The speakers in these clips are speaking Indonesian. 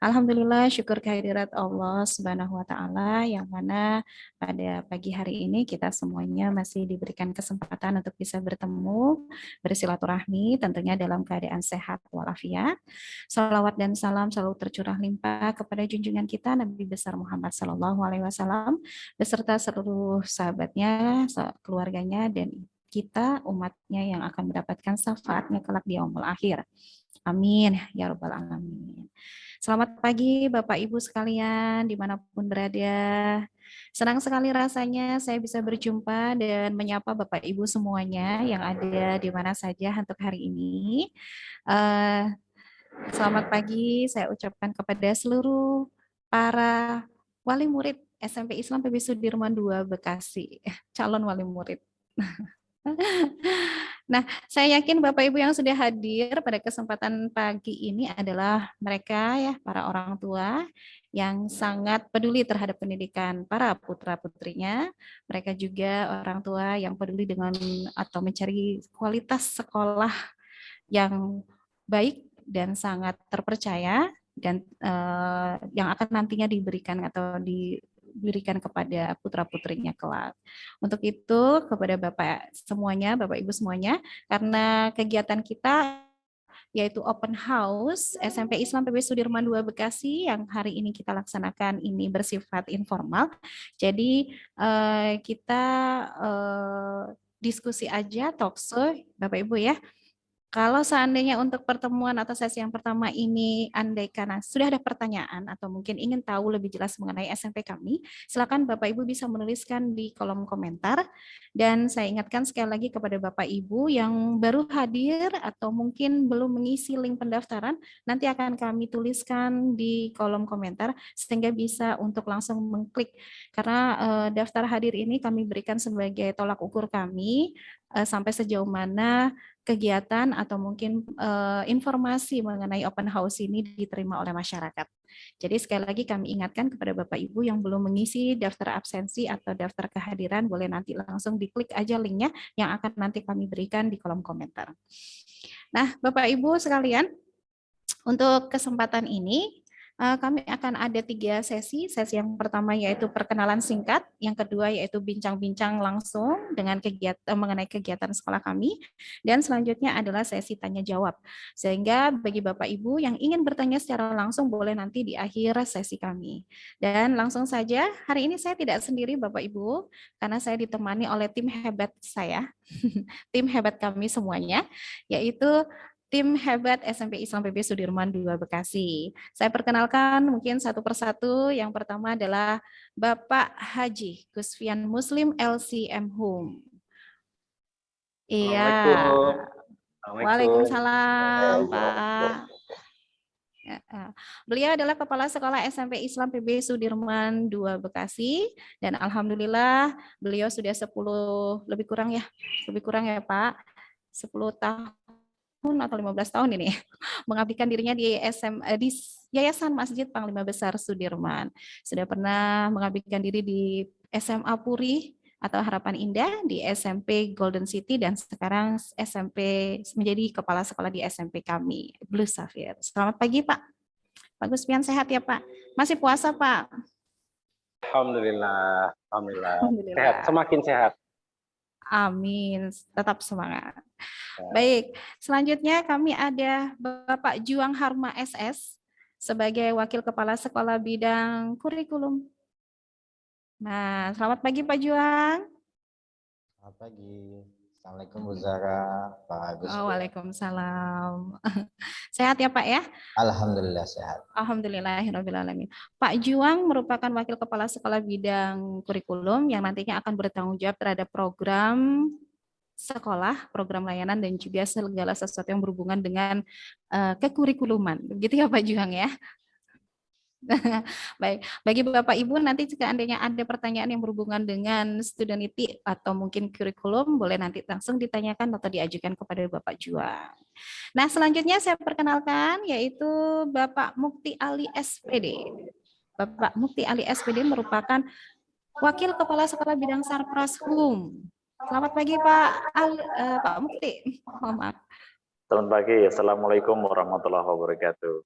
Alhamdulillah, syukur kehadirat Allah Subhanahu wa Ta'ala, yang mana pada pagi hari ini kita semuanya masih diberikan kesempatan untuk bisa bertemu, bersilaturahmi, tentunya dalam keadaan sehat walafiat. Salawat dan salam selalu tercurah limpah kepada junjungan kita Nabi besar Muhammad Sallallahu Alaihi Wasallam beserta seluruh sahabatnya, keluarganya, dan kita umatnya yang akan mendapatkan syafaatnya kelak di yaumul akhir. Amin ya rabbal alamin. Selamat pagi Bapak Ibu sekalian dimanapun berada. Senang sekali rasanya saya bisa berjumpa dan menyapa Bapak Ibu semuanya yang ada di mana saja untuk hari ini. Eh, Selamat pagi saya ucapkan kepada seluruh para wali murid SMP Islam PB Sudirman II Bekasi, calon wali murid. Nah, saya yakin Bapak Ibu yang sudah hadir pada kesempatan pagi ini adalah mereka ya, para orang tua yang sangat peduli terhadap pendidikan para putra-putrinya. Mereka juga orang tua yang peduli dengan atau mencari kualitas sekolah yang baik dan sangat terpercaya dan yang akan nantinya diberikan atau diberikan kepada putra-putrinya kelak. Untuk itu kepada Bapak semuanya, Bapak Ibu semuanya, karena kegiatan kita yaitu open house SMP Islam PB Sudirman II Bekasi yang hari ini kita laksanakan ini bersifat informal. Jadi kita diskusi aja, talkshow Bapak Ibu ya. Kalau seandainya untuk pertemuan atau sesi yang pertama ini, andai karena sudah ada pertanyaan atau mungkin ingin tahu lebih jelas mengenai SMP kami, silakan Bapak Ibu bisa menuliskan di kolom komentar. Dan saya ingatkan sekali lagi kepada Bapak Ibu yang baru hadir atau mungkin belum mengisi link pendaftaran, nanti akan kami tuliskan di kolom komentar sehingga bisa untuk langsung mengklik. Karena daftar hadir ini kami berikan sebagai tolak ukur kami sampai sejauh mana kegiatan atau mungkin informasi mengenai open house ini diterima oleh masyarakat. Jadi sekali lagi kami ingatkan kepada Bapak Ibu yang belum mengisi daftar absensi atau daftar kehadiran, boleh nanti langsung diklik aja linknya yang akan nanti kami berikan di kolom komentar. Nah, Bapak Ibu sekalian, untuk kesempatan ini kami akan ada 3 sesi. Sesi yang pertama yaitu perkenalan singkat, yang kedua yaitu bincang-bincang langsung dengan kegiatan mengenai kegiatan sekolah kami, dan selanjutnya adalah sesi tanya jawab. Sehingga bagi Bapak Ibu yang ingin bertanya secara langsung boleh nanti di akhir sesi kami. Dan langsung saja, hari ini saya tidak sendiri Bapak Ibu, karena saya ditemani oleh tim hebat saya, tim hebat kami semuanya, yaitu tim hebat SMP Islam PB Sudirman II Bekasi. Saya perkenalkan mungkin satu persatu. Yang pertama adalah Bapak Haji Kusfian Muslim LCM Hum. Iya. Assalamualaikum. Assalamualaikum. Waalaikumsalam, Pak. Beliau adalah Kepala Sekolah SMP Islam PB Sudirman II Bekasi, dan alhamdulillah beliau sudah 10 lebih kurang ya Pak, 10 tahun atau 15 tahun ini mengabdikan dirinya di di Yayasan Masjid Panglima Besar Sudirman. Sudah pernah mengabdikan diri di SMA Puri atau Harapan Indah, di SMP Golden City, dan sekarang SMP menjadi kepala sekolah di SMP kami, Blue Sapphire. Selamat pagi Pak. Pak Guspian sehat ya Pak? Masih puasa Pak? Alhamdulillah. Sehat. Alhamdulillah. Semakin sehat. Amin. Tetap semangat. Baik, selanjutnya kami ada Bapak Juang Harma SS sebagai Wakil Kepala Sekolah Bidang Kurikulum. Nah, selamat pagi Pak Juang. Selamat pagi. Assalamualaikum Bu Zara, Pak Agus. Waalaikumsalam. Sehat ya Pak ya? Alhamdulillah sehat. Alhamdulillahirrahmanirrahim. Pak Juang merupakan Wakil Kepala Sekolah Bidang Kurikulum yang nantinya akan bertanggung jawab terhadap program sekolah, program layanan, dan juga segala sesuatu yang berhubungan dengan kekurikuluman. Begitu ya Pak Juang ya? Baik, bagi Bapak Ibu nanti jika andainya ada pertanyaan yang berhubungan dengan studentity atau mungkin kurikulum, boleh nanti langsung ditanyakan atau diajukan kepada Bapak Juang. Nah, selanjutnya saya perkenalkan yaitu Bapak Mukti Ali SPD. Bapak Mukti Ali SPD merupakan Wakil Kepala Sekolah Bidang Sarpras Hum. Selamat pagi Pak Mukti. Oh, maaf. Selamat pagi. Assalamualaikum warahmatullahi wabarakatuh.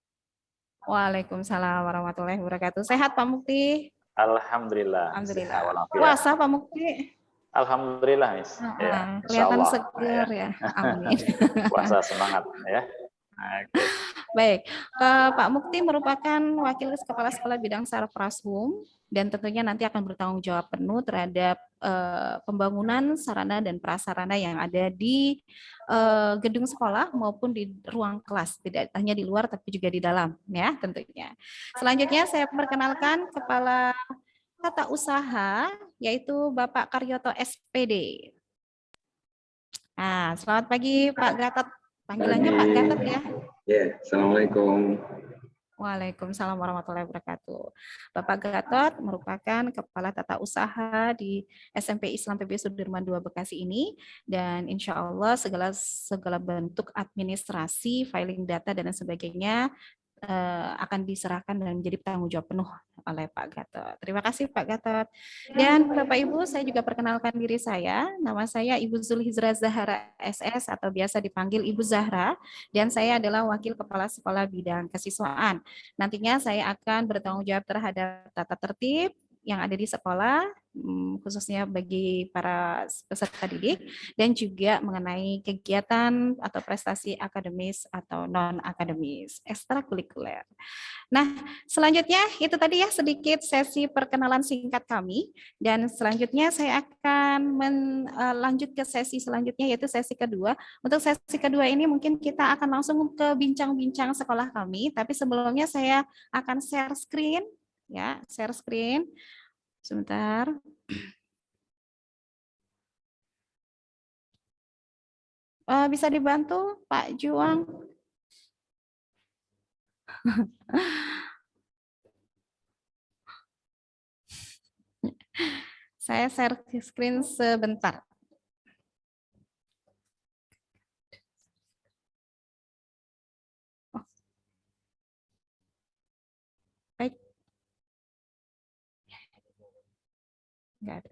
Waalaikumsalam warahmatullahi wabarakatuh. Sehat Pak Mukti? Alhamdulillah. Alhamdulillah. Sehat walafiat. Puasa Pak Mukti? Alhamdulillah, Miss. Ya, insya Kelihatan Allah. seger ya. Amin. Puasa semangat ya. Oke. Baik, Pak Mukti merupakan Wakil Kepala Sekolah Bidang Sarprashum dan tentunya nanti akan bertanggung jawab penuh terhadap pembangunan sarana dan prasarana yang ada di gedung sekolah maupun di ruang kelas, tidak hanya di luar tapi juga di dalam ya tentunya. Selanjutnya saya perkenalkan Kepala Tata Usaha yaitu Bapak Karyoto SPD. Nah, selamat pagi Pak Gatot. Panggilannya Pak Gatot ya. Ya, Assalamualaikum. Waalaikumsalam warahmatullahi wabarakatuh. Bapak Gatot merupakan Kepala Tata Usaha di SMP Islam PB Sudirman II Bekasi ini dan insya Allah segala bentuk administrasi, filing data dan sebagainya akan diserahkan dan menjadi tanggung jawab penuh oleh Pak Gatot. Terima kasih Pak Gatot. Dan Bapak Ibu, saya juga perkenalkan diri saya. Nama saya Ibu Zulhizra Zahara SS atau biasa dipanggil Ibu Zahra. Dan saya adalah Wakil Kepala Sekolah Bidang Kesiswaan. Nantinya saya akan bertanggung jawab terhadap tata tertib yang ada di sekolah, khususnya bagi para peserta didik, dan juga mengenai kegiatan atau prestasi akademis atau non-akademis, ekstrakurikuler. Nah, selanjutnya itu tadi ya sedikit sesi perkenalan singkat kami, dan selanjutnya saya akan lanjut ke sesi selanjutnya yaitu sesi kedua. Untuk sesi kedua ini mungkin kita akan langsung ke bincang-bincang sekolah kami, tapi sebelumnya saya akan share screen. Ya, share screen. Sebentar. Bisa dibantu Pak Juang? Saya share screen sebentar. Baik. Enggak ada.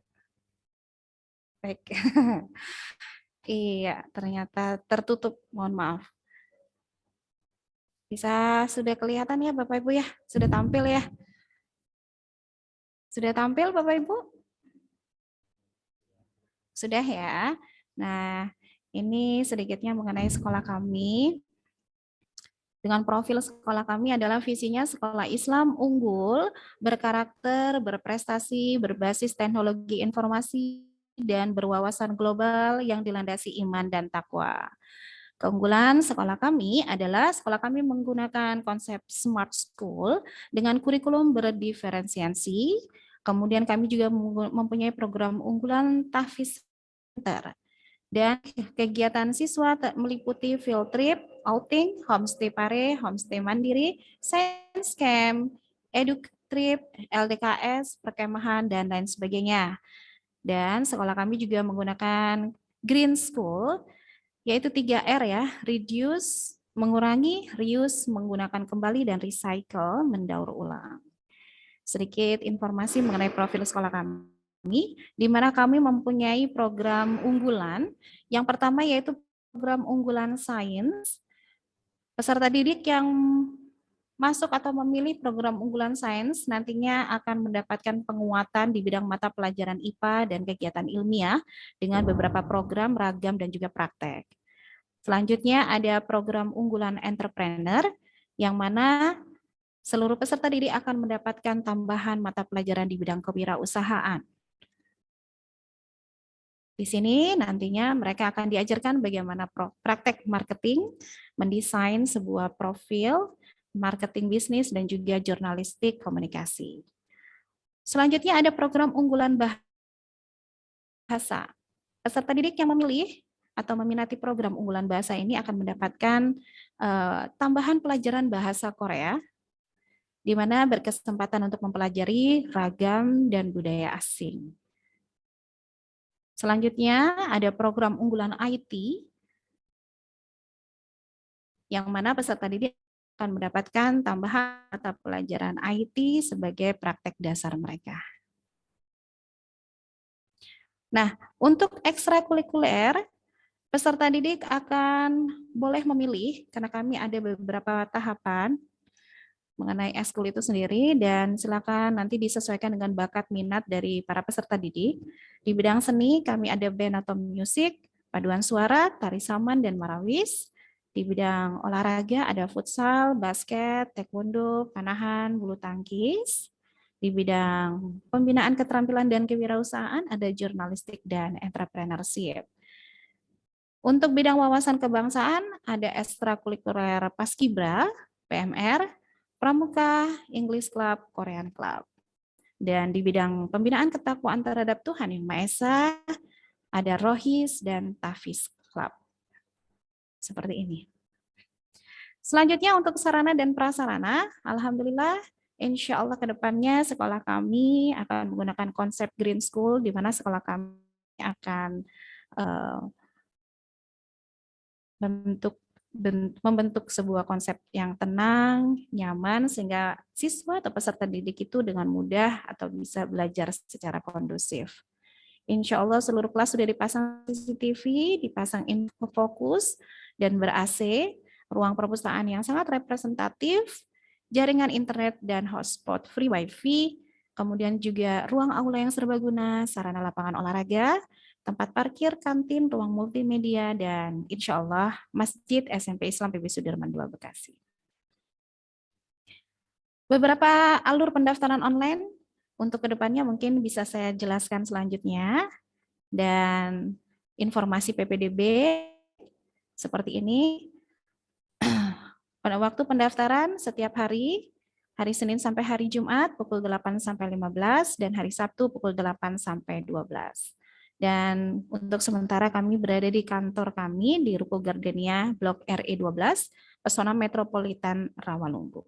Baik. Iya, ternyata tertutup. Mohon maaf. Bisa sudah kelihatan ya Bapak Ibu ya? Sudah tampil ya? Sudah tampil Bapak Ibu? Sudah ya? Nah, ini sedikitnya mengenai sekolah kami. Dengan profil sekolah kami adalah visinya sekolah Islam unggul, berkarakter, berprestasi, berbasis teknologi informasi, dan berwawasan global yang dilandasi iman dan takwa. Keunggulan sekolah kami adalah sekolah kami menggunakan konsep smart school dengan kurikulum berdiferensiasi. Kemudian kami juga mempunyai program unggulan tahfiz center. Dan kegiatan siswa meliputi field trip, outing, homestay pare, homestay mandiri, science camp, edu trip, LDKS, perkemahan, dan lain sebagainya. Dan sekolah kami juga menggunakan green school, yaitu 3R ya, reduce, mengurangi, reuse, menggunakan kembali, dan recycle, mendaur ulang. Sedikit informasi mengenai profil sekolah kami, di mana kami mempunyai program unggulan. Yang pertama yaitu program unggulan sains. Peserta didik yang masuk atau memilih program unggulan sains nantinya akan mendapatkan penguatan di bidang mata pelajaran IPA dan kegiatan ilmiah dengan beberapa program ragam dan juga praktek. Selanjutnya ada program unggulan entrepreneur yang mana seluruh peserta didik akan mendapatkan tambahan mata pelajaran di bidang kewirausahaan. Di sini nantinya mereka akan diajarkan bagaimana praktek marketing, mendesain sebuah profil, marketing bisnis, dan juga jurnalistik komunikasi. Selanjutnya ada program unggulan bahasa. Peserta didik yang memilih atau meminati program unggulan bahasa ini akan mendapatkan tambahan pelajaran bahasa Korea, di mana berkesempatan untuk mempelajari ragam dan budaya asing. Selanjutnya ada program unggulan IT, yang mana peserta didik akan mendapatkan tambahan mata pelajaran IT sebagai praktek dasar mereka. Nah, untuk ekstrakurikuler, peserta didik akan boleh memilih, karena kami ada beberapa tahapan. mengenai eskul itu sendiri, dan silakan nanti disesuaikan dengan bakat minat dari para peserta didik. Di bidang seni kami ada band atau musik, paduan suara, tari saman, dan marawis. Di bidang olahraga ada futsal, basket, taekwondo, panahan, bulu tangkis. Di bidang pembinaan keterampilan dan kewirausahaan ada jurnalistik dan entrepreneurship. Untuk bidang wawasan kebangsaan ada ekstrakurikuler Paskibra, PMR, Pramuka, English Club, Korean Club. Dan di bidang pembinaan ketakwaan terhadap Tuhan Yang Maha Esa ada Rohis dan Tafiz Club. Seperti ini. Selanjutnya untuk sarana dan prasarana, alhamdulillah insya Allah ke depannya sekolah kami akan menggunakan konsep Green School, di mana sekolah kami akan membentuk sebuah konsep yang tenang, nyaman, sehingga siswa atau peserta didik itu dengan mudah atau bisa belajar secara kondusif. Insya Allah seluruh kelas sudah dipasang CCTV, dipasang infofokus, dan ber-AC, ruang perpustakaan yang sangat representatif, jaringan internet dan hotspot free wifi, kemudian juga ruang aula yang serbaguna, sarana lapangan olahraga, tempat parkir, kantin, ruang multimedia, dan insya Allah Masjid SMP Islam PB Sudirman II Bekasi. Beberapa alur pendaftaran online untuk kedepannya mungkin bisa saya jelaskan selanjutnya, dan informasi PPDB seperti ini. Pada waktu pendaftaran setiap hari Senin sampai hari Jumat pukul 8 sampai 15 dan hari Sabtu pukul 8 sampai 12. Dan untuk sementara kami berada di kantor kami di Ruko Gardenia Blok RE12, Pesona Metropolitan Rawalumbu.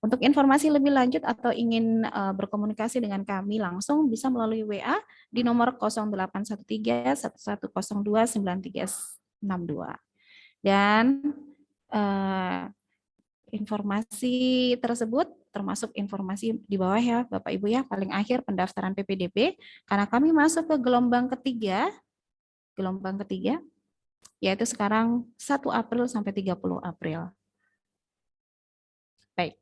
Untuk informasi lebih lanjut atau ingin berkomunikasi dengan kami langsung bisa melalui WA di nomor 0813 1102 9362. Dan informasi tersebut termasuk informasi di bawah ya Bapak Ibu ya, paling akhir pendaftaran PPDB, karena kami masuk ke gelombang ketiga yaitu sekarang 1 April sampai 30 April. Baik.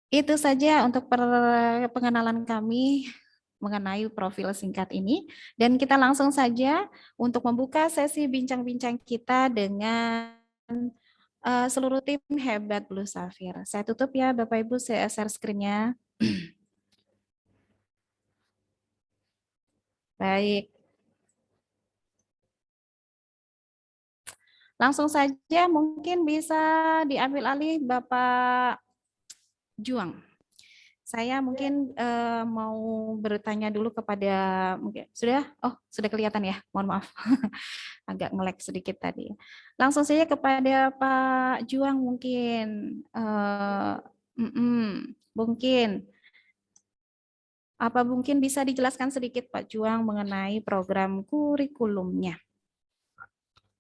Itu saja untuk pengenalan kami mengenai profil singkat ini, dan kita langsung saja untuk membuka sesi bincang-bincang kita dengan seluruh tim Hebat Blue Sapphire. Saya tutup ya Bapak Ibu, saya share screen-nya. Baik. Langsung saja mungkin bisa diambil alih Bapak Juang. Saya mungkin mau bertanya dulu kepada, mungkin sudah kelihatan ya, mohon maaf, agak nge-lag sedikit tadi. Langsung saja kepada Pak Juang mungkin, mungkin bisa dijelaskan sedikit Pak Juang mengenai program kurikulumnya.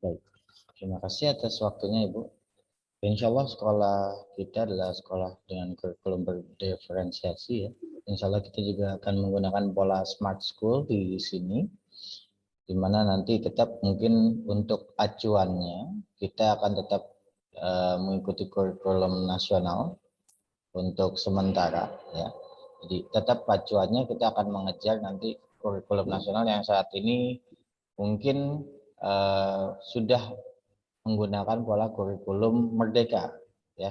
Baik, terima kasih atas waktunya Ibu. Insya Allah sekolah kita adalah sekolah dengan kurikulum berdiferensiasi ya. Insya Allah kita juga akan menggunakan pola smart school di sini, di mana nanti tetap mungkin untuk acuannya kita akan tetap mengikuti kurikulum nasional untuk sementara ya. Jadi tetap acuannya kita akan mengejar nanti kurikulum nasional yang saat ini mungkin sudah menggunakan pola kurikulum merdeka ya,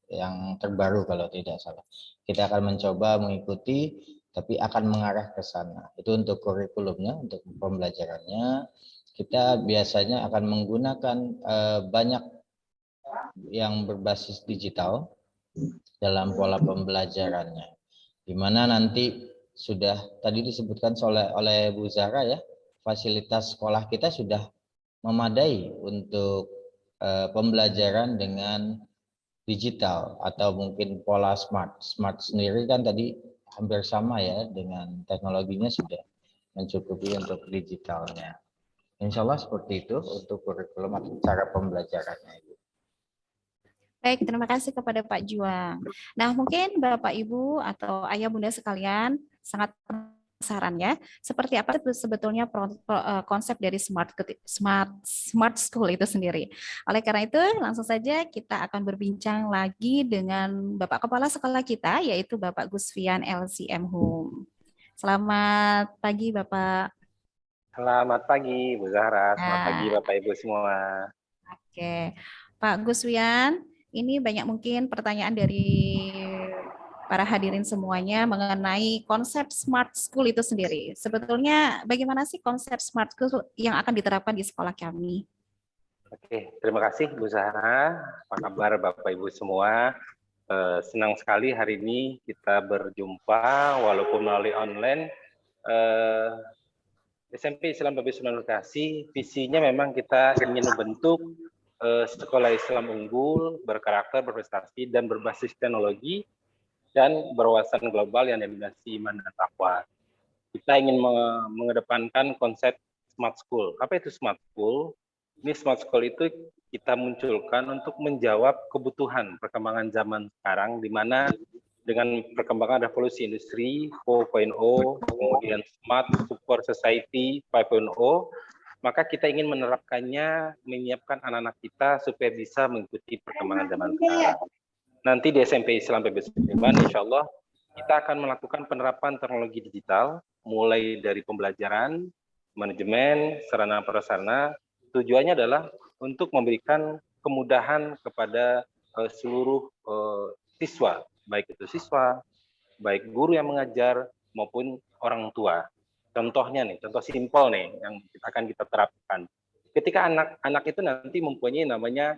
yang terbaru kalau tidak salah. Kita akan mencoba mengikuti tapi akan mengarah ke sana. Itu untuk kurikulumnya, untuk pembelajarannya. Kita biasanya akan menggunakan banyak yang berbasis digital dalam pola pembelajarannya. Di mana nanti sudah tadi disebutkan oleh Bu Zahra ya, fasilitas sekolah kita sudah memadai untuk pembelajaran dengan digital atau mungkin pola smart. Smart sendiri kan tadi hampir sama ya, dengan teknologinya sudah mencukupi untuk digitalnya. Insya Allah seperti itu untuk kurikulum atau cara pembelajarannya. Baik, terima kasih kepada Pak Juang. Nah, mungkin Bapak Ibu atau Ayah Bunda sekalian sangat sarannya seperti apa itu sebetulnya konsep dari smart school itu sendiri. Oleh karena itu, langsung saja kita akan berbincang lagi dengan Bapak Kepala Sekolah kita, yaitu Bapak Gusfian LCM Hum. Selamat pagi, Bapak. Selamat pagi, Bu Zahra. Selamat pagi, Nah, Bapak Ibu semua. oke, Pak Guswian, ini banyak mungkin pertanyaan dari para hadirin semuanya mengenai konsep smart school itu sendiri. Sebetulnya bagaimana sih konsep smart school yang akan diterapkan di sekolah kami? Oke, terima kasih Bu Zahra. Apa kabar Bapak Ibu semua? Senang sekali hari ini kita berjumpa walaupun melalui online. SMP Islam PB Sunan Bekasi, visinya memang kita ingin membentuk sekolah Islam unggul, berkarakter, berprestasi, dan berbasis teknologi, dan berwawasan global yang didominasi iman dan takwa. Kita ingin mengedepankan konsep smart school. Apa itu smart school? Ini smart school itu kita munculkan untuk menjawab kebutuhan perkembangan zaman sekarang, di mana dengan perkembangan revolusi industri 4.0, kemudian smart super society 5.0, maka kita ingin menerapkannya, menyiapkan anak-anak kita supaya bisa mengikuti perkembangan zaman sekarang. Nanti di SMP Islam PB Sudirman, insya Allah kita akan melakukan penerapan teknologi digital, mulai dari pembelajaran, manajemen, sarana prasarana. Tujuannya adalah untuk memberikan kemudahan kepada seluruh siswa, baik itu siswa, baik guru yang mengajar, maupun orang tua. Contohnya nih, contoh simpel nih yang akan kita terapkan. Ketika anak-anak itu nanti mempunyai namanya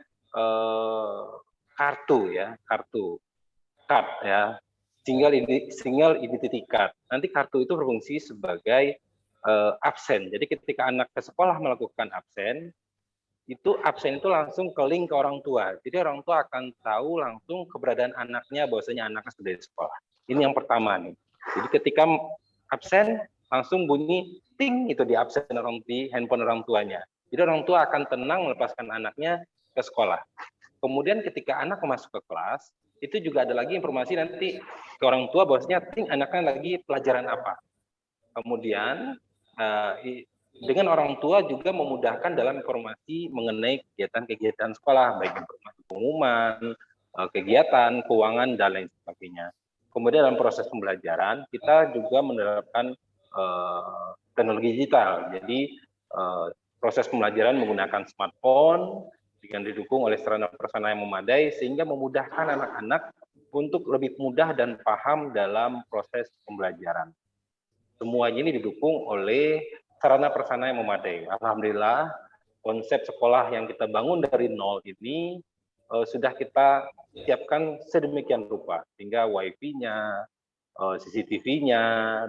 kartu ya, card ya, single identity card. Nanti kartu itu berfungsi sebagai absen. Jadi ketika anak ke sekolah melakukan absen itu langsung ke link ke orang tua. Jadi orang tua akan tahu langsung keberadaan anaknya, bahwasanya anaknya sudah di sekolah. Ini yang pertama nih. Jadi ketika absen langsung bunyi ting itu di absen di handphone orang tuanya. Jadi orang tua akan tenang melepaskan anaknya ke sekolah. Kemudian ketika anak masuk ke kelas, itu juga ada lagi informasi nanti ke orang tua bahwasanya anaknya lagi pelajaran apa. Kemudian dengan orang tua juga memudahkan dalam informasi mengenai kegiatan-kegiatan sekolah, baik informasi pengumuman, kegiatan, keuangan, dan lain sebagainya. Kemudian dalam proses pembelajaran, kita juga menerapkan teknologi digital. Jadi proses pembelajaran menggunakan smartphone, dengan didukung oleh sarana prasarana yang memadai, sehingga memudahkan anak-anak untuk lebih mudah dan paham dalam proses pembelajaran. Semuanya ini didukung oleh sarana prasarana yang memadai. Alhamdulillah, konsep sekolah yang kita bangun dari nol ini sudah kita siapkan sedemikian rupa, sehingga wifi-nya, CCTV-nya,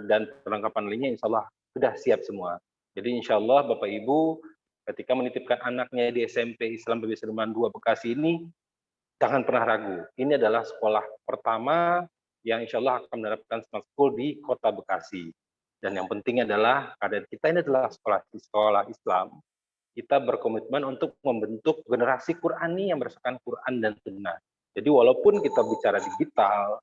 dan perlengkapan lainnya insya Allah sudah siap semua. Jadi insya Allah Bapak Ibu, ketika menitipkan anaknya di SMP Islam PB Sudirman 2 Bekasi ini, jangan pernah ragu. Ini adalah sekolah pertama yang insya Allah akan menerapkan smart school di Kota Bekasi. Dan yang penting adalah, karena kita ini adalah sekolah Islam, kita berkomitmen untuk membentuk generasi Qurani yang berdasarkan Quran dan Sunnah. Jadi walaupun kita bicara digital,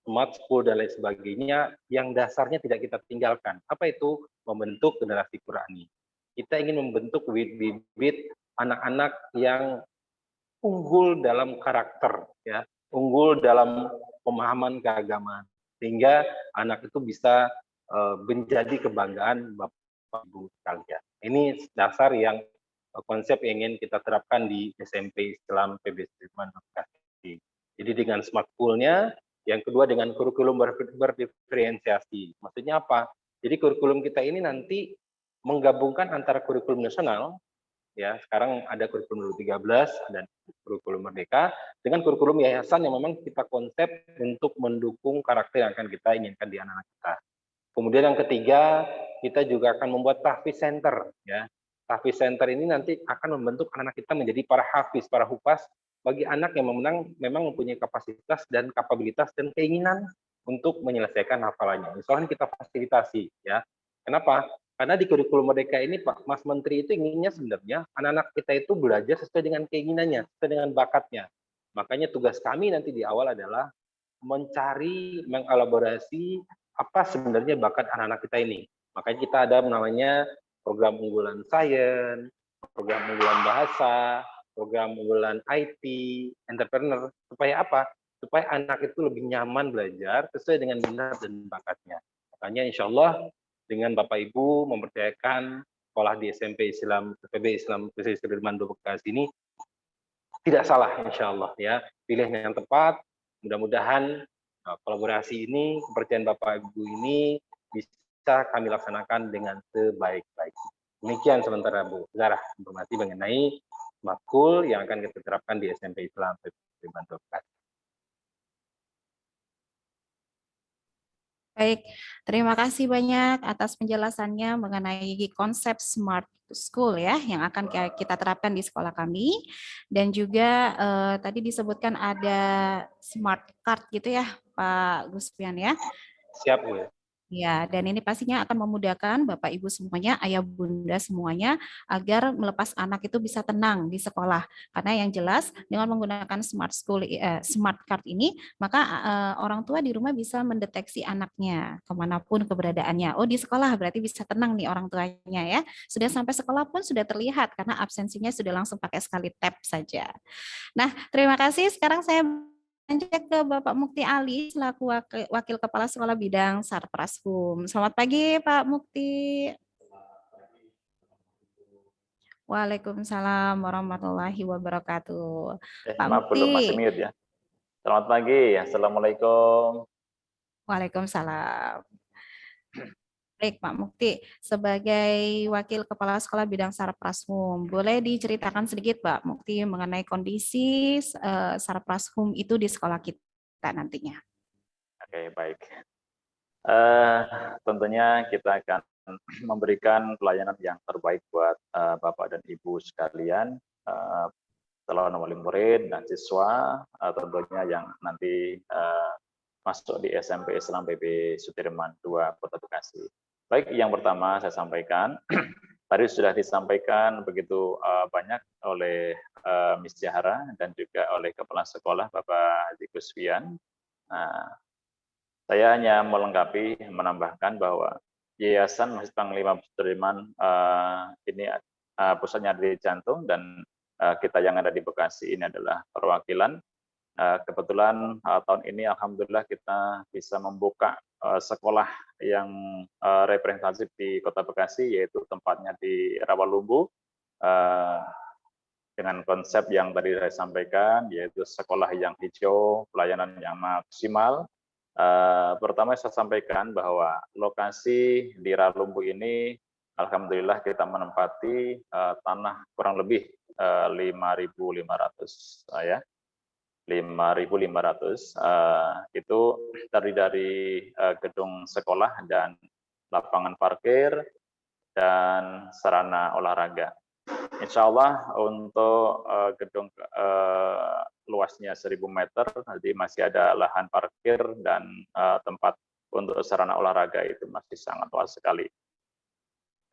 smart school dan lain sebagainya, yang dasarnya tidak kita tinggalkan. Apa itu? Membentuk generasi Qurani. Kita ingin membentuk bibit-bibit anak-anak yang unggul dalam karakter, ya, unggul dalam pemahaman keagamaan, sehingga anak itu bisa menjadi kebanggaan Bapak Ibu sekalian. Ini dasar yang konsep yang ingin kita terapkan di SMP Islam PB Sudirman Bekasi. Jadi dengan smart school-nya, yang kedua dengan kurikulum berdiferensiasi. Maksudnya apa? Jadi kurikulum kita ini nanti menggabungkan antara kurikulum nasional, ya sekarang ada kurikulum 2013 dan kurikulum Merdeka, dengan kurikulum yayasan yang memang kita konsep untuk mendukung karakter yang akan kita inginkan di anak-anak kita. Kemudian yang ketiga, kita juga akan membuat tahfiz center, ya. Tahfiz center ini nanti akan membentuk anak kita menjadi para hafiz, para hufaz bagi anak yang memang mempunyai kapasitas dan kapabilitas dan keinginan untuk menyelesaikan hafalannya. Misalnya kita fasilitasi, ya. Kenapa? Karena di kurikulum Merdeka ini Pak Mas Menteri itu inginnya sebenarnya anak-anak kita itu belajar sesuai dengan keinginannya, sesuai dengan bakatnya. Makanya tugas kami nanti di awal adalah mencari, mengelaborasi apa sebenarnya bakat anak-anak kita ini. Makanya kita ada namanya program unggulan sains, program unggulan bahasa, program unggulan IT, entrepreneur. Supaya apa? Supaya anak itu lebih nyaman belajar sesuai dengan minat dan bakatnya. Makanya insya Allah dengan Bapak Ibu mempercayakan sekolah di SMP Islam, PB Islam Pesisir Sudirman Bekasi ini tidak salah insya Allah ya. Pilih yang tepat, mudah-mudahan kolaborasi ini, kepercayaan Bapak Ibu ini bisa kami laksanakan dengan sebaik-baiknya. Demikian sementara Bu Zarah informasi mengenai makul yang akan kita terapkan di SMP Islam Sudirman Bekasi. Baik, terima kasih banyak atas penjelasannya mengenai konsep Smart School ya yang akan kita terapkan di sekolah kami, dan juga tadi disebutkan ada Smart Card gitu ya Pak Guspian ya. Siap Bu. Ya, dan ini pastinya akan memudahkan Bapak Ibu semuanya, ayah bunda semuanya, agar melepas anak itu bisa tenang di sekolah. Karena yang jelas dengan menggunakan smart card ini, maka orang tua di rumah bisa mendeteksi anaknya kemanapun keberadaannya. Oh, di sekolah berarti bisa tenang nih orang tuanya ya. Sudah sampai sekolah pun sudah terlihat karena absensinya sudah langsung pakai sekali tap saja. Nah, terima kasih. Sekarang saya lanjut ke Bapak Mukti Ali selaku Wakil Kepala Sekolah Bidang Sarprashum. Selamat pagi Pak Mukti. Waalaikumsalam warahmatullahi wabarakatuh. Pak Maaf, Mukti. belum masih mute ya. Selamat pagi. Assalamualaikum. Waalaikumsalam. Baik Pak Mukti, sebagai Wakil Kepala Sekolah Bidang Sarprashum, boleh diceritakan sedikit Pak Mukti mengenai kondisi Sarprashum itu di sekolah kita nantinya? Oke, baik. Tentunya kita akan memberikan pelayanan yang terbaik buat Bapak dan Ibu sekalian, calon wali murid dan siswa, tentunya yang nanti masuk di SMP Islam PB Sudirman II Kota Bekasi. Baik, yang pertama saya sampaikan, tadi sudah disampaikan begitu banyak oleh Miss Jahara dan juga oleh Kepala Sekolah Bapak Haji Kuswian. Nah, saya hanya melengkapi, menambahkan bahwa Yayasan Masjid Panglima Sudirman ini pusatnya di jantung, dan kita yang ada di Bekasi ini adalah perwakilan. Kebetulan tahun ini alhamdulillah kita bisa membuka sekolah yang representatif di Kota Bekasi, yaitu tempatnya di Rawalumbu, dengan konsep yang tadi saya sampaikan, yaitu sekolah yang hijau, pelayanan yang maksimal. Pertama saya sampaikan bahwa lokasi di Rawalumbu ini alhamdulillah kita menempati tanah kurang lebih 5.500 ya. 5.500 itu terdiri dari gedung sekolah dan lapangan parkir dan sarana olahraga. Insya Allah untuk gedung luasnya 1.000 meter, jadi masih ada lahan parkir dan tempat untuk sarana olahraga itu masih sangat luas sekali.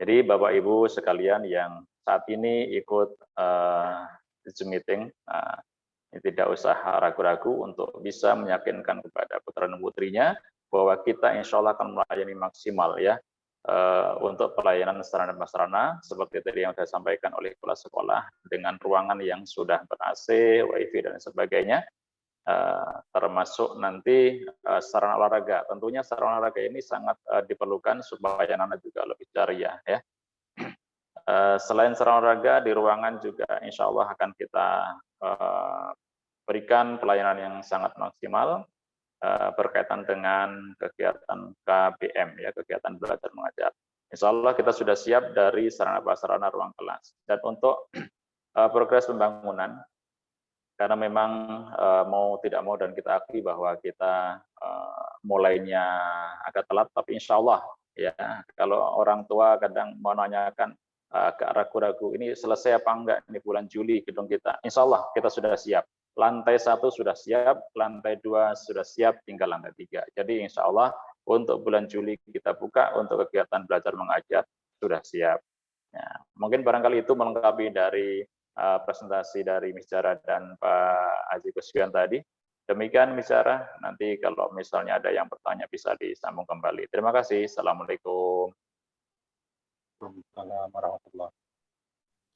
Jadi Bapak Ibu sekalian yang saat ini ikut Zoom meeting, tidak usah ragu-ragu untuk bisa meyakinkan kepada putra dan putrinya bahwa kita insya Allah akan melayani maksimal ya untuk pelayanan sarana dan prasarana seperti tadi yang saya sampaikan oleh kepala sekolah, dengan ruangan yang sudah ber-AC, WiFi dan sebagainya, termasuk nanti sarana olahraga. Tentunya sarana olahraga ini sangat diperlukan supaya anak-anak juga lebih ceria ya. Selain sarana olahraga di ruangan juga insya Allah akan kita berikan pelayanan yang sangat maksimal berkaitan dengan kegiatan KBM ya, kegiatan belajar mengajar. Insya Allah kita sudah siap dari sarana prasarana ruang kelas. Dan untuk progres pembangunan, karena memang mau tidak mau dan kita akui bahwa kita mulainya agak telat, tapi insya Allah ya, kalau orang tua kadang menanyakan agak ragu-ragu ini selesai apa enggak ini bulan Juli gedung kita, insya Allah kita sudah siap. Lantai 1 sudah siap, lantai 2 sudah siap, tinggal lantai 3. Jadi insya Allah untuk bulan Juli kita buka untuk kegiatan belajar mengajar sudah siap. Ya, mungkin barangkali itu melengkapi dari presentasi dari Miss Jara dan Pak Haji Kuswian tadi. Demikian bicara, nanti kalau misalnya ada yang bertanya bisa disambung kembali. Terima kasih. Assalamualaikum. Waalaikumsalam warahmatullahi.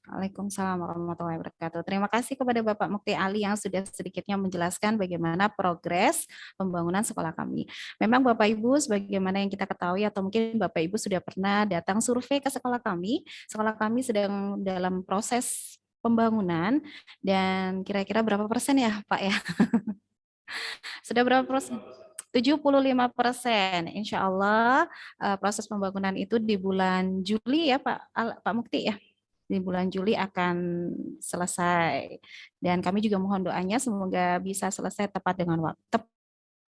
Waalaikumsalam warahmatullahi wabarakatuh. Terima kasih kepada Bapak Mukti Ali yang sudah sedikitnya menjelaskan bagaimana progres pembangunan sekolah kami. Memang Bapak Ibu, sebagaimana yang kita ketahui atau mungkin Bapak Ibu sudah pernah datang survei ke sekolah kami. Sekolah kami sedang dalam proses pembangunan dan kira-kira berapa persen ya Pak ya? Sudah berapa persen? 75%. Insya Allah proses pembangunan itu di bulan Juli ya Pak Mukti ya. Di bulan Juli akan selesai. Dan kami juga mohon doanya semoga bisa selesai tepat dengan waktu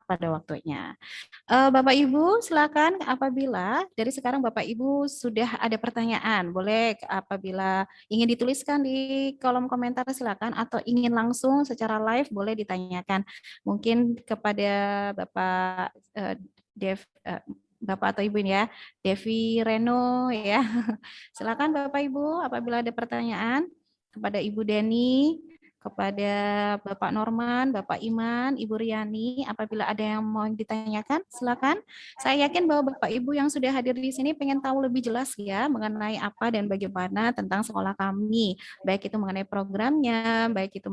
pada waktunya. Bapak Ibu, silakan apabila dari sekarang Bapak Ibu sudah ada pertanyaan, boleh apabila ingin dituliskan di kolom komentar silakan atau ingin langsung secara live boleh ditanyakan. Mungkin kepada Bapak Dev Bapak atau Ibu ini ya, Devi Reno ya. Silakan Bapak Ibu apabila ada pertanyaan kepada Ibu Deni, kepada Bapak Norman, Bapak Iman, Ibu Riani, apabila ada yang mau ditanyakan, silakan. Saya yakin bahwa Bapak Ibu yang sudah hadir di sini pengen tahu lebih jelas ya mengenai apa dan bagaimana tentang sekolah kami, baik itu mengenai programnya, baik itu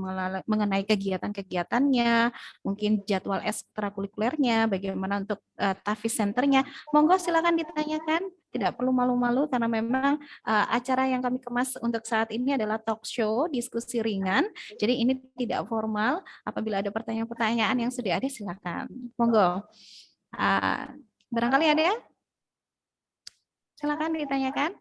mengenai kegiatan-kegiatannya, mungkin jadwal ekstrakurikulernya, bagaimana untuk TAFIS centernya. Monggo silakan ditanyakan, tidak perlu malu-malu karena memang acara yang kami kemas untuk saat ini adalah talk show, diskusi ringan. Jadi ini tidak formal. Apabila ada pertanyaan-pertanyaan yang sudah ada, silakan. Monggo. Barangkali ada ya? Silakan ditanyakan.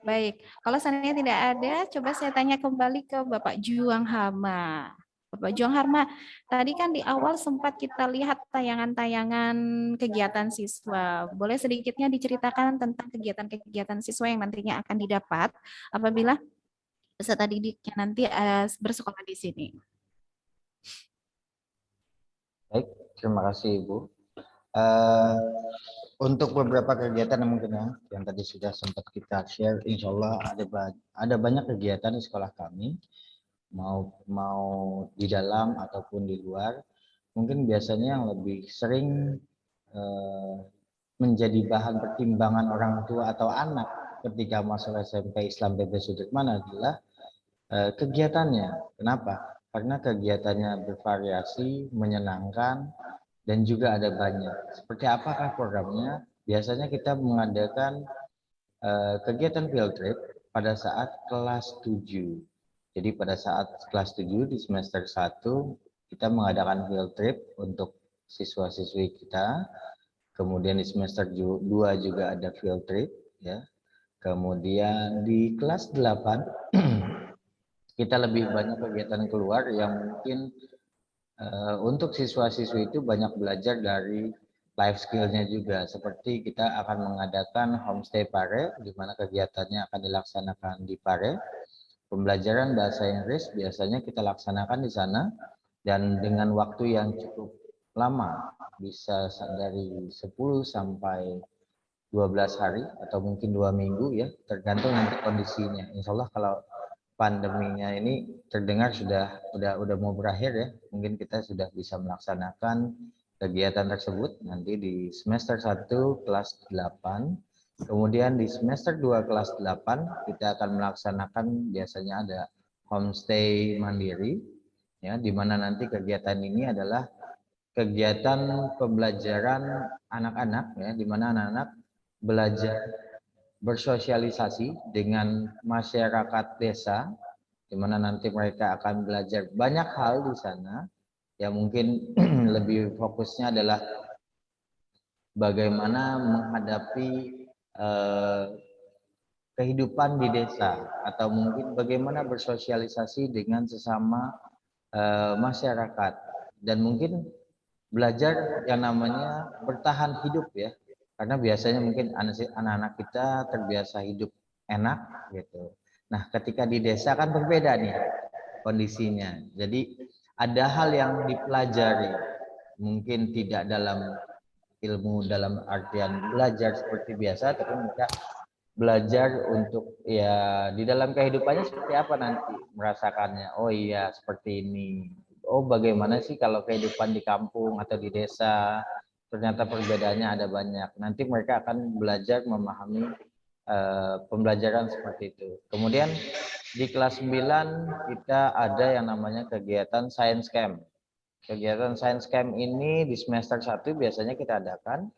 Baik, kalau seandainya tidak ada, coba saya tanya kembali ke Bapak Juang Hama. Bapak Juang Harma, tadi kan di awal sempat kita lihat tayangan-tayangan kegiatan siswa. Boleh sedikitnya diceritakan tentang kegiatan-kegiatan siswa yang nantinya akan didapat apabila peserta didiknya nanti bersekolah di sini. Baik, terima kasih Ibu. Untuk beberapa kegiatan yang mungkin yang tadi sudah sempat kita share, insya Allah ada banyak kegiatan di sekolah kami, mau di dalam ataupun di luar. Mungkin biasanya yang lebih sering menjadi bahan pertimbangan orang tua atau anak ketika masuk SMP Islam PB Sudirman adalah kegiatannya. Kenapa? Karena kegiatannya bervariasi, menyenangkan, dan juga ada banyak. Seperti apakah programnya? Biasanya kita mengadakan kegiatan field trip pada saat kelas 7. Jadi pada saat kelas 7 di semester 1 kita mengadakan field trip untuk siswa-siswi kita. Kemudian di semester 2 juga ada field trip ya. Kemudian di kelas 8 kita lebih banyak kegiatan keluar yang mungkin untuk siswa-siswi itu banyak belajar dari life skill-nya juga. Seperti kita akan mengadakan homestay Pare, di mana kegiatannya akan dilaksanakan di Pare. Pembelajaran bahasa Inggris biasanya kita laksanakan di sana dan dengan waktu yang cukup lama, bisa dari 10 sampai 12 hari atau mungkin 2 minggu ya, tergantung nanti kondisinya. Insya Allah kalau pandeminya ini terdengar sudah mau berakhir ya, mungkin kita sudah bisa melaksanakan kegiatan tersebut nanti di semester 1 kelas 8. Kemudian di semester 2 kelas 8 kita akan melaksanakan biasanya ada homestay mandiri ya, di mana nanti kegiatan ini adalah kegiatan pembelajaran anak-anak ya, di mana anak-anak belajar bersosialisasi dengan masyarakat desa, di mana nanti mereka akan belajar banyak hal di sana. Ya mungkin lebih fokusnya adalah bagaimana menghadapi kehidupan di desa atau mungkin bagaimana bersosialisasi dengan sesama masyarakat dan mungkin belajar yang namanya bertahan hidup ya, karena biasanya mungkin anak-anak kita terbiasa hidup enak gitu. Nah ketika di desa kan berbeda nih kondisinya, jadi ada hal yang dipelajari mungkin tidak dalam ilmu dalam artian belajar seperti biasa, tapi mereka belajar untuk ya di dalam kehidupannya seperti apa nanti merasakannya. Oh iya seperti ini. oh bagaimana sih kalau kehidupan di kampung atau di desa, ternyata perbedaannya ada banyak. Nanti mereka akan belajar memahami pembelajaran seperti itu. Kemudian di kelas 9 kita ada yang namanya kegiatan science camp. Kegiatan science camp ini di semester 1 biasanya kita adakan.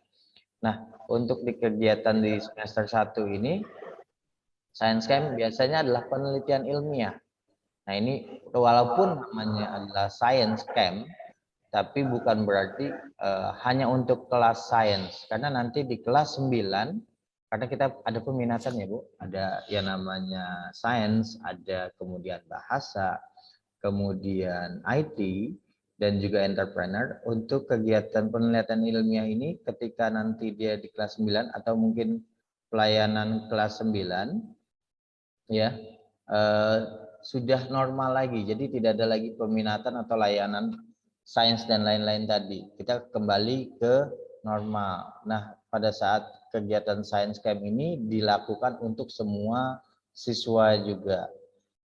Nah, untuk di kegiatan di semester 1 ini, science camp biasanya adalah penelitian ilmiah. Nah, ini walaupun namanya adalah science camp, tapi bukan berarti hanya untuk kelas sains. Karena nanti di kelas 9, karena kita ada peminatan ya Bu, ada yang namanya sains, ada kemudian bahasa, kemudian IT, dan juga entrepreneur. Untuk kegiatan penelitian ilmiah ini ketika nanti dia di kelas 9 atau mungkin pelayanan kelas 9 ya sudah normal lagi. Jadi tidak ada lagi peminatan atau layanan sains dan lain-lain tadi. Kita kembali ke normal. Nah, pada saat kegiatan science camp ini dilakukan untuk semua siswa juga.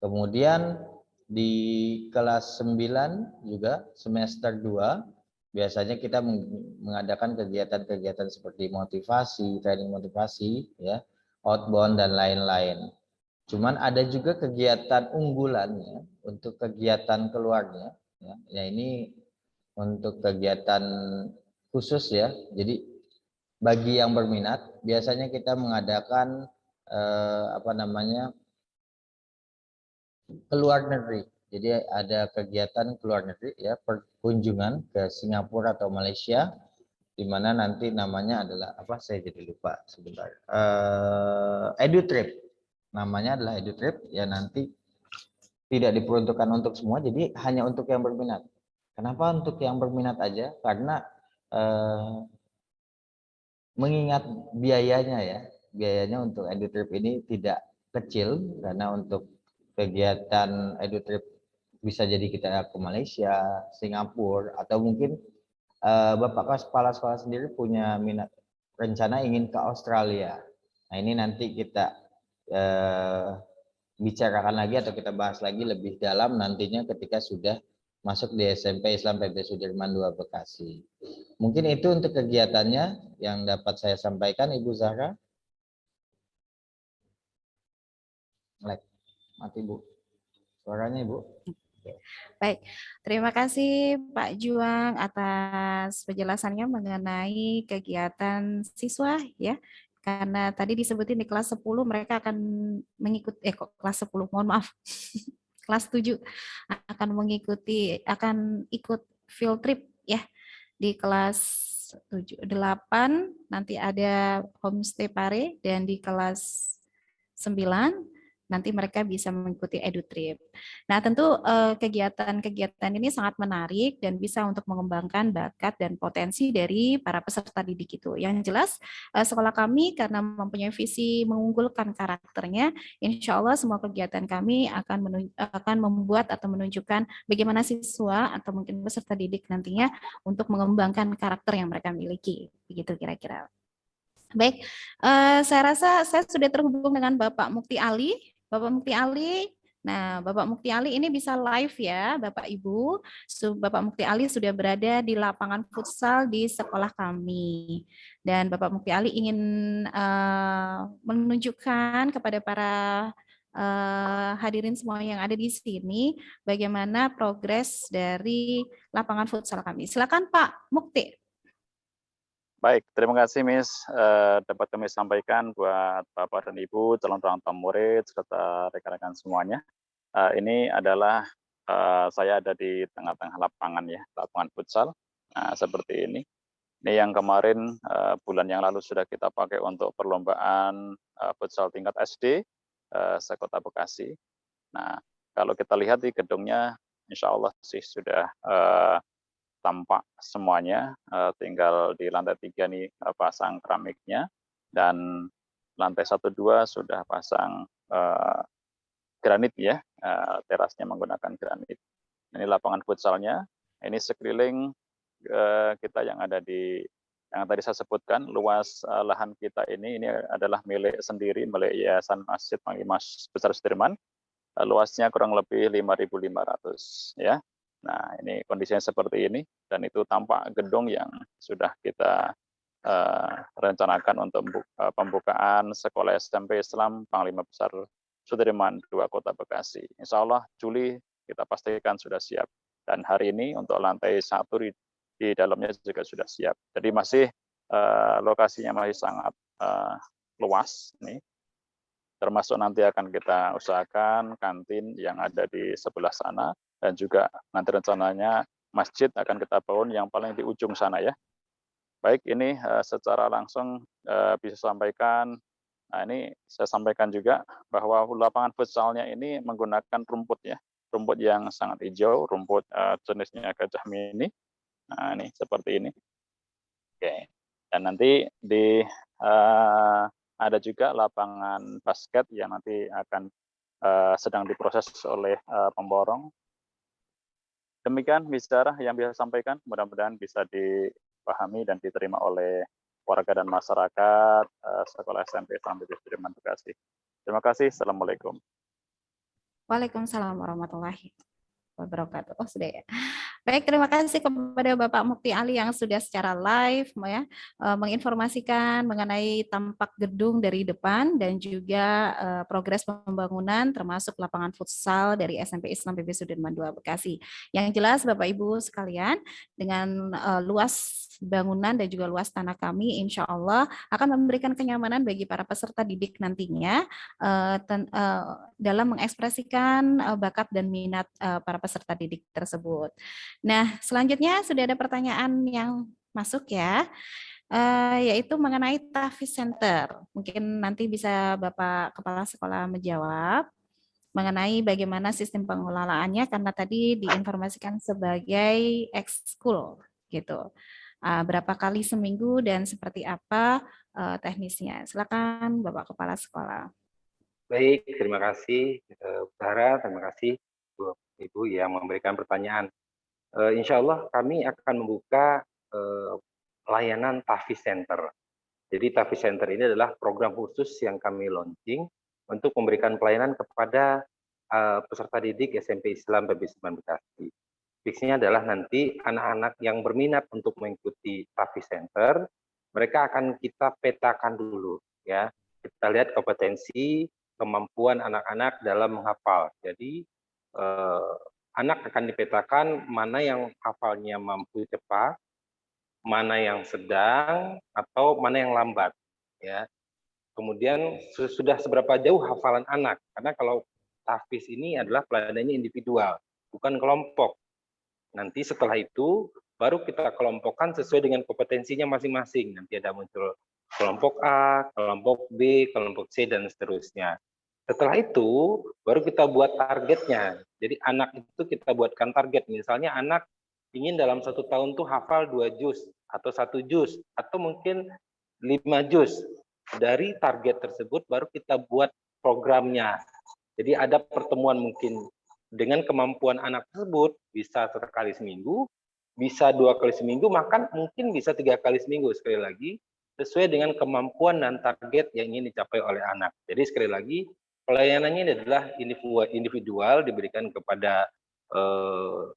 Kemudian di kelas 9 juga semester 2 biasanya kita mengadakan kegiatan-kegiatan seperti motivasi, training motivasi ya, outbound dan lain-lain. Cuman ada juga kegiatan unggulannya untuk kegiatan keluarnya ya ini untuk kegiatan khusus ya. Jadi bagi yang berminat biasanya kita mengadakan keluar negeri. Jadi ada kegiatan keluar negeri ya, perkunjungan ke Singapura atau Malaysia, di mana nanti namanya adalah apa? Saya jadi lupa sebentar. EduTrip. Namanya adalah EduTrip ya, nanti tidak diperuntukkan untuk semua, jadi hanya untuk yang berminat. Kenapa untuk yang berminat aja? Karena mengingat biayanya ya, biayanya untuk EduTrip ini tidak kecil, karena untuk kegiatan EduTrip bisa jadi kita ke Malaysia, Singapura, atau mungkin Bapak kepala sekolah sendiri punya minat rencana ingin ke Australia. Nah ini nanti kita bicarakan lagi atau kita bahas lagi lebih dalam nantinya ketika sudah masuk di SMP Islam PB Sudirman II Bekasi. Mungkin itu untuk kegiatannya yang dapat saya sampaikan, Ibu Zahra. Mati Bu, suaranya Ibu. Baik, terima kasih Pak Juang atas penjelasannya mengenai kegiatan siswa ya. Karena tadi disebutin di kelas 10 mereka akan mengikuti kelas 10, mohon maaf. Kelas 7 akan ikut field trip ya di kelas 7, 8 nanti ada homestay pare, dan di kelas 9 nanti mereka bisa mengikuti EduTrip. Nah, tentu kegiatan-kegiatan ini sangat menarik dan bisa untuk mengembangkan bakat dan potensi dari para peserta didik itu. Yang jelas, sekolah kami karena mempunyai visi mengunggulkan karakternya, insya Allah semua kegiatan kami akan membuat atau menunjukkan bagaimana siswa atau mungkin peserta didik nantinya untuk mengembangkan karakter yang mereka miliki. Begitu kira-kira. Baik, saya rasa saya sudah terhubung dengan Bapak Mukti Ali. Bapak Mukti Ali, nah Bapak Mukti Ali ini bisa live ya Bapak Ibu. Bapak Mukti Ali sudah berada di lapangan futsal di sekolah kami. Dan Bapak Mukti Ali ingin menunjukkan kepada para hadirin semua yang ada di sini bagaimana progres dari lapangan futsal kami. Silakan Pak Mukti. Baik, terima kasih Miss. Dapat kami sampaikan buat Bapak dan Ibu, calon orang tua murid, serta rekan-rekan semuanya. Ini adalah saya ada di tengah-tengah lapangan ya, lapangan futsal. Nah, seperti ini. Ini yang kemarin bulan yang lalu sudah kita pakai untuk perlombaan futsal tingkat SD sekota Bekasi. Nah, kalau kita lihat di gedungnya, insya Allah sih sudah tampak semuanya, tinggal di lantai 3 nih pasang keramiknya, dan lantai 1, 2 sudah pasang granit ya, terasnya menggunakan granit. Ini lapangan futsalnya, ini sekeliling kita yang ada di yang tadi saya sebutkan, luas lahan kita ini adalah milik sendiri, milik Yayasan Masjid Imam Besar Sudirman, luasnya kurang lebih 5.500 ya. Nah, ini kondisinya seperti ini, dan itu tampak gedung yang sudah kita rencanakan untuk pembukaan Sekolah SMP Islam Panglima Besar Sudirman II Kota Bekasi. Insya Allah Juli kita pastikan sudah siap. Dan hari ini untuk lantai 1 di dalamnya juga sudah siap. Jadi masih lokasinya masih sangat luas nih. Termasuk nanti akan kita usahakan kantin yang ada di sebelah sana, dan juga nanti rencananya masjid akan kita bangun yang paling di ujung sana ya. Baik, ini secara langsung bisa sampaikan. Nah, ini saya sampaikan juga bahwa lapangan futsalnya ini menggunakan rumput ya, rumput yang sangat hijau, rumput jenisnya Gajah Mini. Nah, ini seperti ini. Oke. Dan nanti ada juga lapangan basket yang nanti akan sedang diproses oleh pemborong. Demikian bicara yang bisa sampaikan, mudah-mudahan bisa dipahami dan diterima oleh warga dan masyarakat Sekolah SMP Islam Sudirman Bekasi. Terima kasih. Assalamualaikum. Waalaikumsalam warahmatullahi wabarakatuh. Oh, sudah ya. Baik, terima kasih kepada Bapak Mukti Ali yang sudah secara live ya menginformasikan mengenai tampak gedung dari depan dan juga progres pembangunan termasuk lapangan futsal dari SMP Islam PB Sudirman II Bekasi. Yang jelas Bapak Ibu sekalian, dengan luas bangunan dan juga luas tanah kami insya Allah akan memberikan kenyamanan bagi para peserta didik nantinya dalam mengekspresikan bakat dan minat para peserta didik tersebut. Nah, selanjutnya sudah ada pertanyaan yang masuk ya, yaitu mengenai Tafis Center. Mungkin nanti bisa Bapak Kepala Sekolah menjawab mengenai bagaimana sistem pengelolaannya, karena tadi diinformasikan sebagai ekskul gitu. Berapa kali seminggu dan seperti apa teknisnya. Silakan Bapak Kepala Sekolah. Baik, terima kasih Sarah, terima kasih Ibu yang memberikan pertanyaan. Insya Allah kami akan membuka layanan Tafis Center. Jadi Tafis Center ini adalah program khusus yang kami launching untuk memberikan pelayanan kepada peserta didik SMP Islam PB Sudirman Bekasi. Fixnya adalah nanti anak-anak yang berminat untuk mengikuti Tafis Center, mereka akan kita petakan dulu ya. Kita lihat kompetensi, kemampuan anak-anak dalam menghafal. Jadi anak akan dipetakan mana yang hafalnya mampu cepat, mana yang sedang, atau mana yang lambat. Ya. Kemudian sudah seberapa jauh hafalan anak, karena kalau Tafis ini adalah pelayanannya individual, bukan kelompok. Nanti setelah itu baru kita kelompokkan sesuai dengan kompetensinya masing-masing. Nanti ada muncul kelompok A, kelompok B, kelompok C, dan seterusnya. Setelah itu, baru kita buat targetnya. Jadi anak itu kita buatkan target. Misalnya anak ingin dalam 1 tahun tuh hafal 2 juz, atau 1 juz, atau mungkin 5 juz. Dari target tersebut, baru kita buat programnya. Jadi ada pertemuan mungkin dengan kemampuan anak tersebut, bisa 1 kali seminggu, bisa 2 kali seminggu, bahkan mungkin bisa 3 kali seminggu. Sekali lagi, sesuai dengan kemampuan dan target yang ingin dicapai oleh anak. Jadi sekali lagi, pelayanannya adalah individual, diberikan kepada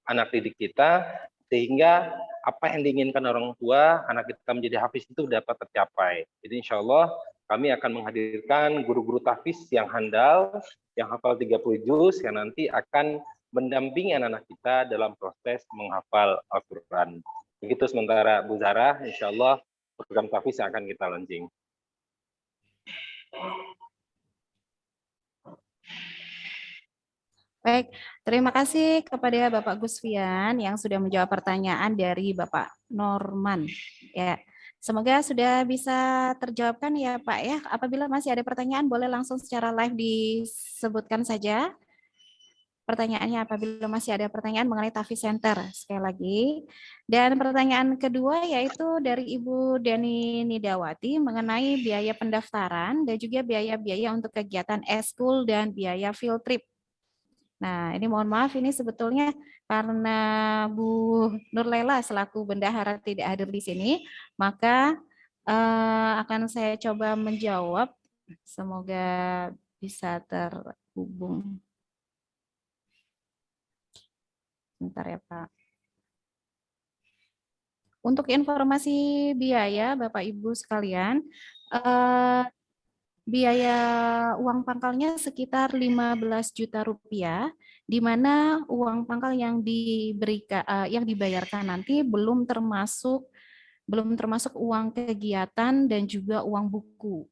anak didik kita, sehingga apa yang diinginkan orang tua, anak kita menjadi hafiz itu dapat tercapai. Jadi insya Allah kami akan menghadirkan guru-guru tahfiz yang handal, yang hafal 30 juz, yang nanti akan mendampingi anak-anak kita dalam proses menghafal Al-Quran. Begitu sementara Bu Zara, insya Allah program tahfiz yang akan kita launching. Baik, terima kasih kepada Bapak Gusfian yang sudah menjawab pertanyaan dari Bapak Norman. Ya, semoga sudah bisa terjawabkan ya Pak ya. Apabila masih ada pertanyaan, boleh langsung secara live disebutkan saja pertanyaannya apabila masih ada pertanyaan mengenai Tafis Center sekali lagi. Dan pertanyaan kedua yaitu dari Ibu Deni Nidawati mengenai biaya pendaftaran dan juga biaya-biaya untuk kegiatan eskul dan biaya field trip. Nah, ini mohon maaf, ini sebetulnya karena Bu Nurlela selaku bendahara tidak hadir di sini, maka akan saya coba menjawab. Semoga bisa terhubung. Sebentar ya Pak. Untuk informasi biaya Bapak Ibu sekalian, biaya uang pangkalnya sekitar 15 juta rupiah, di mana uang pangkal yang yang dibayarkan nanti belum termasuk uang kegiatan dan juga uang buku.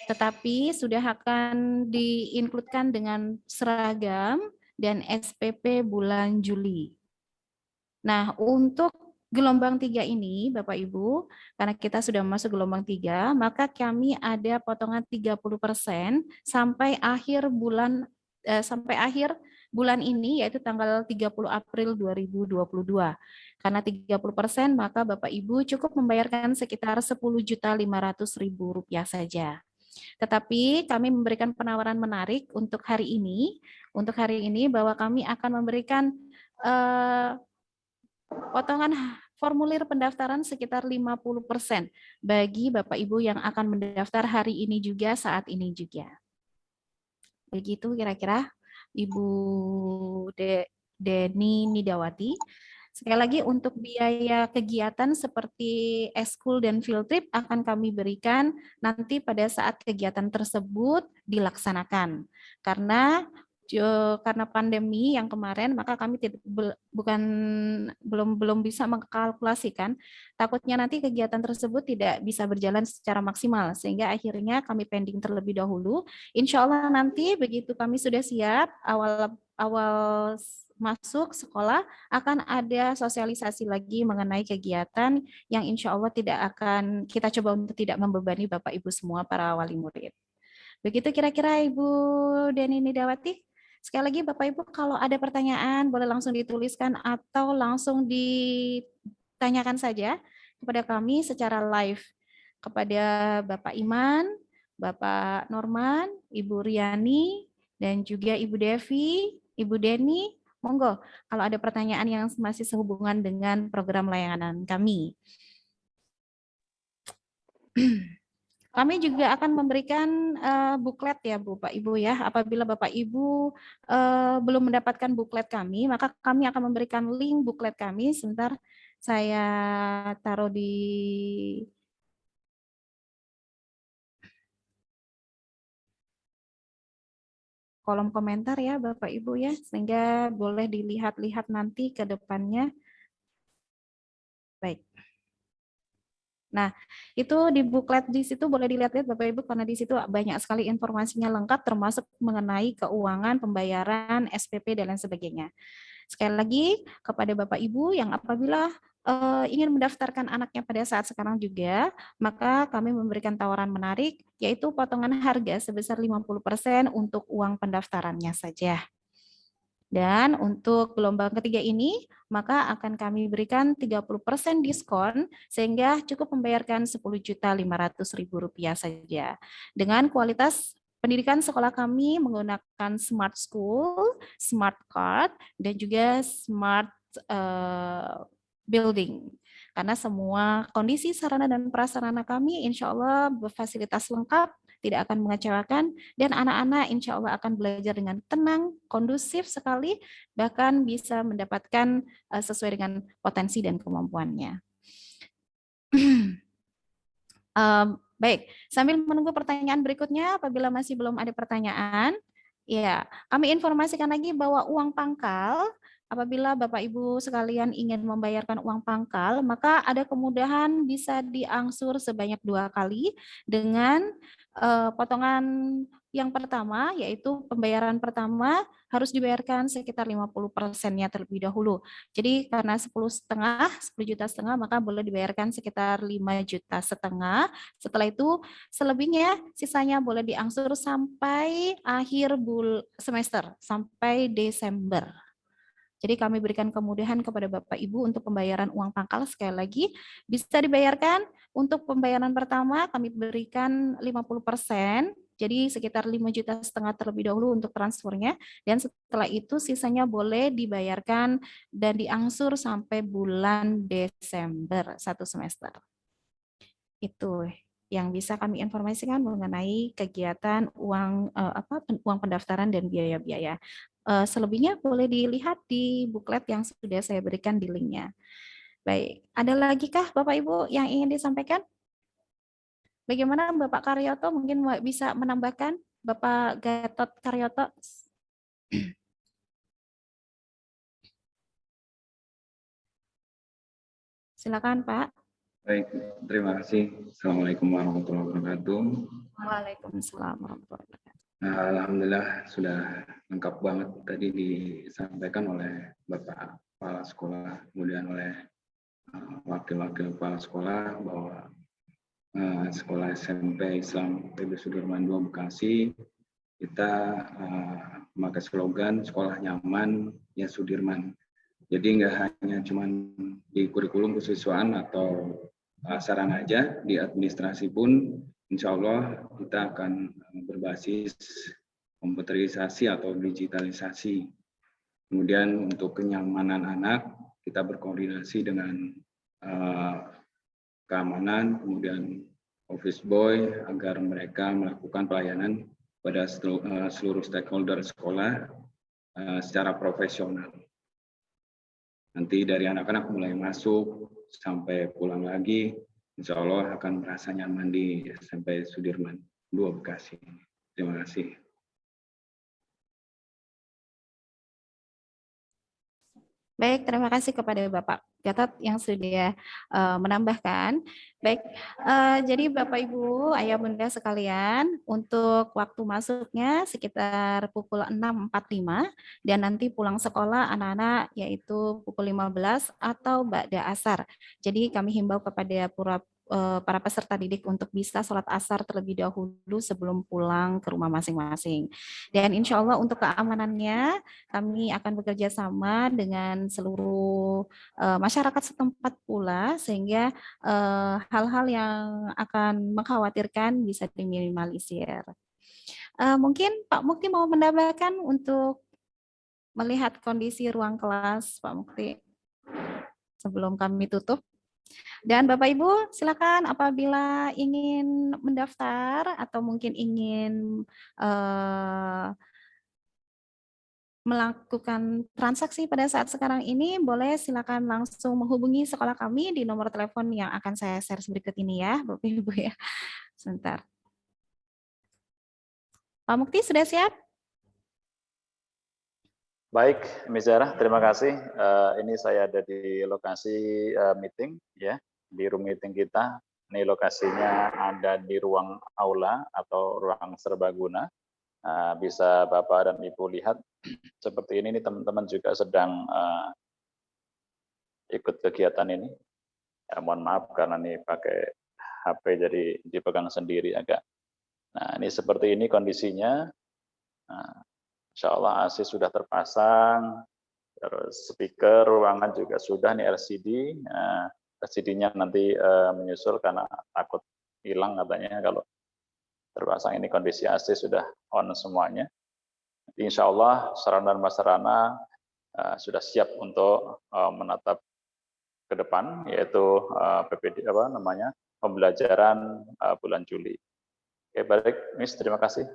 Tetapi sudah akan diinkludkan dengan seragam dan SPP bulan Juli. Nah, untuk gelombang 3 ini, Bapak Ibu, karena kita sudah masuk gelombang 3, maka kami ada potongan 30% sampai akhir bulan ini, yaitu tanggal 30 April 2022. Karena 30%, maka Bapak Ibu cukup membayarkan sekitar 10.500.000 rupiah saja. Tetapi kami memberikan penawaran menarik untuk hari ini bahwa kami akan memberikan potongan formulir pendaftaran sekitar 50% bagi Bapak Ibu yang akan mendaftar hari ini juga, saat ini juga. Begitu kira-kira Ibu Deni Nidawati. Sekali lagi untuk biaya kegiatan seperti eskul dan field trip akan kami berikan nanti pada saat kegiatan tersebut dilaksanakan. Karena pandemi yang kemarin, maka kami belum bisa mengkalkulasikan, takutnya nanti kegiatan tersebut tidak bisa berjalan secara maksimal, sehingga akhirnya kami pending terlebih dahulu. Insya Allah nanti begitu kami sudah siap, awal masuk sekolah akan ada sosialisasi lagi mengenai kegiatan yang insya Allah kita coba untuk tidak membebani Bapak Ibu semua para wali murid. Begitu kira-kira Ibu Deni Nidawati. Sekali lagi Bapak Ibu kalau ada pertanyaan boleh langsung dituliskan atau langsung ditanyakan saja kepada kami secara live. Kepada Bapak Iman, Bapak Norman, Ibu Riani, dan juga Ibu Devi, Ibu Deni. Monggo kalau ada pertanyaan yang masih sehubungan dengan program layanan kami. Kami juga akan memberikan buklet ya Bapak Ibu ya. Apabila Bapak Ibu belum mendapatkan buklet kami, maka kami akan memberikan link buklet kami. Sebentar saya taruh di kolom komentar ya Bapak Ibu ya, sehingga boleh dilihat-lihat nanti ke depannya. Baik. Nah, itu di buklet di situ boleh dilihat-lihat Bapak Ibu karena di situ banyak sekali informasinya lengkap termasuk mengenai keuangan, pembayaran, SPP dan lain sebagainya. Sekali lagi kepada Bapak Ibu yang apabila ingin mendaftarkan anaknya pada saat sekarang juga, maka kami memberikan tawaran menarik yaitu potongan harga sebesar 50% untuk uang pendaftarannya saja. Dan untuk gelombang ketiga ini, maka akan kami berikan 30% diskon sehingga cukup membayarkan Rp10.500.000 saja. Dengan kualitas pendidikan sekolah kami menggunakan smart school, smart card, dan juga smart building. Karena semua kondisi sarana dan prasarana kami insya Allah berfasilitas lengkap, tidak akan mengecewakan, dan anak-anak insya Allah akan belajar dengan tenang, kondusif sekali, bahkan bisa mendapatkan sesuai dengan potensi dan kemampuannya. Baik, sambil menunggu pertanyaan berikutnya, apabila masih belum ada pertanyaan, ya, kami informasikan lagi bahwa uang pangkal, apabila Bapak Ibu sekalian ingin membayarkan uang pangkal, maka ada kemudahan bisa diangsur sebanyak 2 kali dengan potongan yang pertama, yaitu pembayaran pertama harus dibayarkan sekitar 50%-nya terlebih dahulu. Jadi karena 10,5 juta, maka boleh dibayarkan sekitar 5,5 juta. Setelah itu selebihnya sisanya boleh diangsur sampai akhir semester, sampai Desember. Jadi kami berikan kemudahan kepada Bapak Ibu untuk pembayaran uang pangkal. Sekali lagi bisa dibayarkan untuk pembayaran pertama kami berikan 50%, jadi sekitar 5,5 juta terlebih dahulu untuk transfernya, dan setelah itu sisanya boleh dibayarkan dan diangsur sampai bulan Desember 1 semester. Itu yang bisa kami informasikan mengenai kegiatan uang pendaftaran dan biaya-biaya. Selebihnya boleh dilihat di buklet yang sudah saya berikan di linknya. Baik, ada lagi kah Bapak Ibu yang ingin disampaikan? Bagaimana Bapak Karyoto mungkin bisa menambahkan? Bapak Gatot Karyoto. Silakan Pak. Baik, terima kasih. Assalamualaikum warahmatullahi wabarakatuh. Waalaikumsalam warahmatullahi wabarakatuh. Alhamdulillah sudah lengkap banget tadi disampaikan oleh Bapak Kepala Sekolah, kemudian oleh wakil-wakil Kepala Sekolah bahwa Sekolah SMP Islam PB Sudirman II Bekasi kita memakai slogan sekolah nyaman ya Sudirman. Jadi nggak hanya cuman di kurikulum kesiswaan atau sarana aja, di administrasi pun insya Allah kita akan berbasis komputerisasi atau digitalisasi. Kemudian untuk kenyamanan anak, kita berkoordinasi dengan keamanan, kemudian office boy agar mereka melakukan pelayanan pada seluruh stakeholder sekolah secara profesional. Nanti dari anak-anak mulai masuk sampai pulang lagi, insya Allah akan merasa nyaman di SMP Sudirman II Bekasi. Terima kasih. Baik, terima kasih kepada Bapak Gatot yang sudah menambahkan. Baik, jadi Bapak Ibu, Ayah Bunda sekalian, untuk waktu masuknya sekitar pukul 6.45 dan nanti pulang sekolah anak-anak yaitu pukul 15 atau ba'da asar. Jadi kami himbau kepada para peserta didik untuk bisa sholat asar terlebih dahulu sebelum pulang ke rumah masing-masing. Dan insya Allah untuk keamanannya kami akan bekerja sama dengan seluruh masyarakat setempat pula sehingga hal-hal yang akan mengkhawatirkan bisa diminimalisir. Mungkin Pak Mukti mau menambahkan untuk melihat kondisi ruang kelas, Pak Mukti, sebelum kami tutup. Dan Bapak Ibu silakan apabila ingin mendaftar atau mungkin ingin melakukan transaksi pada saat sekarang ini, boleh silakan langsung menghubungi sekolah kami di nomor telepon yang akan saya share berikut ini ya, Bapak Ibu ya. Sebentar. Pak Mukti sudah siap? Baik, Miss Zara, terima kasih. Ini saya ada di lokasi meeting ya, di room meeting kita. Ini lokasinya ada di ruang aula atau ruang serbaguna. Bisa Bapak dan Ibu lihat seperti ini teman-teman juga sedang ikut kegiatan ini. Ya, mohon maaf karena ini pakai HP jadi dipegang sendiri agak. Nah, ini seperti ini kondisinya. Nah, insya Allah AC sudah terpasang, terus speaker ruangan juga sudah, nih LCD. LCD-nya nanti menyusul karena takut hilang katanya kalau terpasang. Ini kondisi AC sudah on semuanya. Insya Allah sarana dan prasarana sudah siap untuk menatap ke depan, yaitu pembelajaran bulan Juli. Oke, baik, Miss, terima kasih.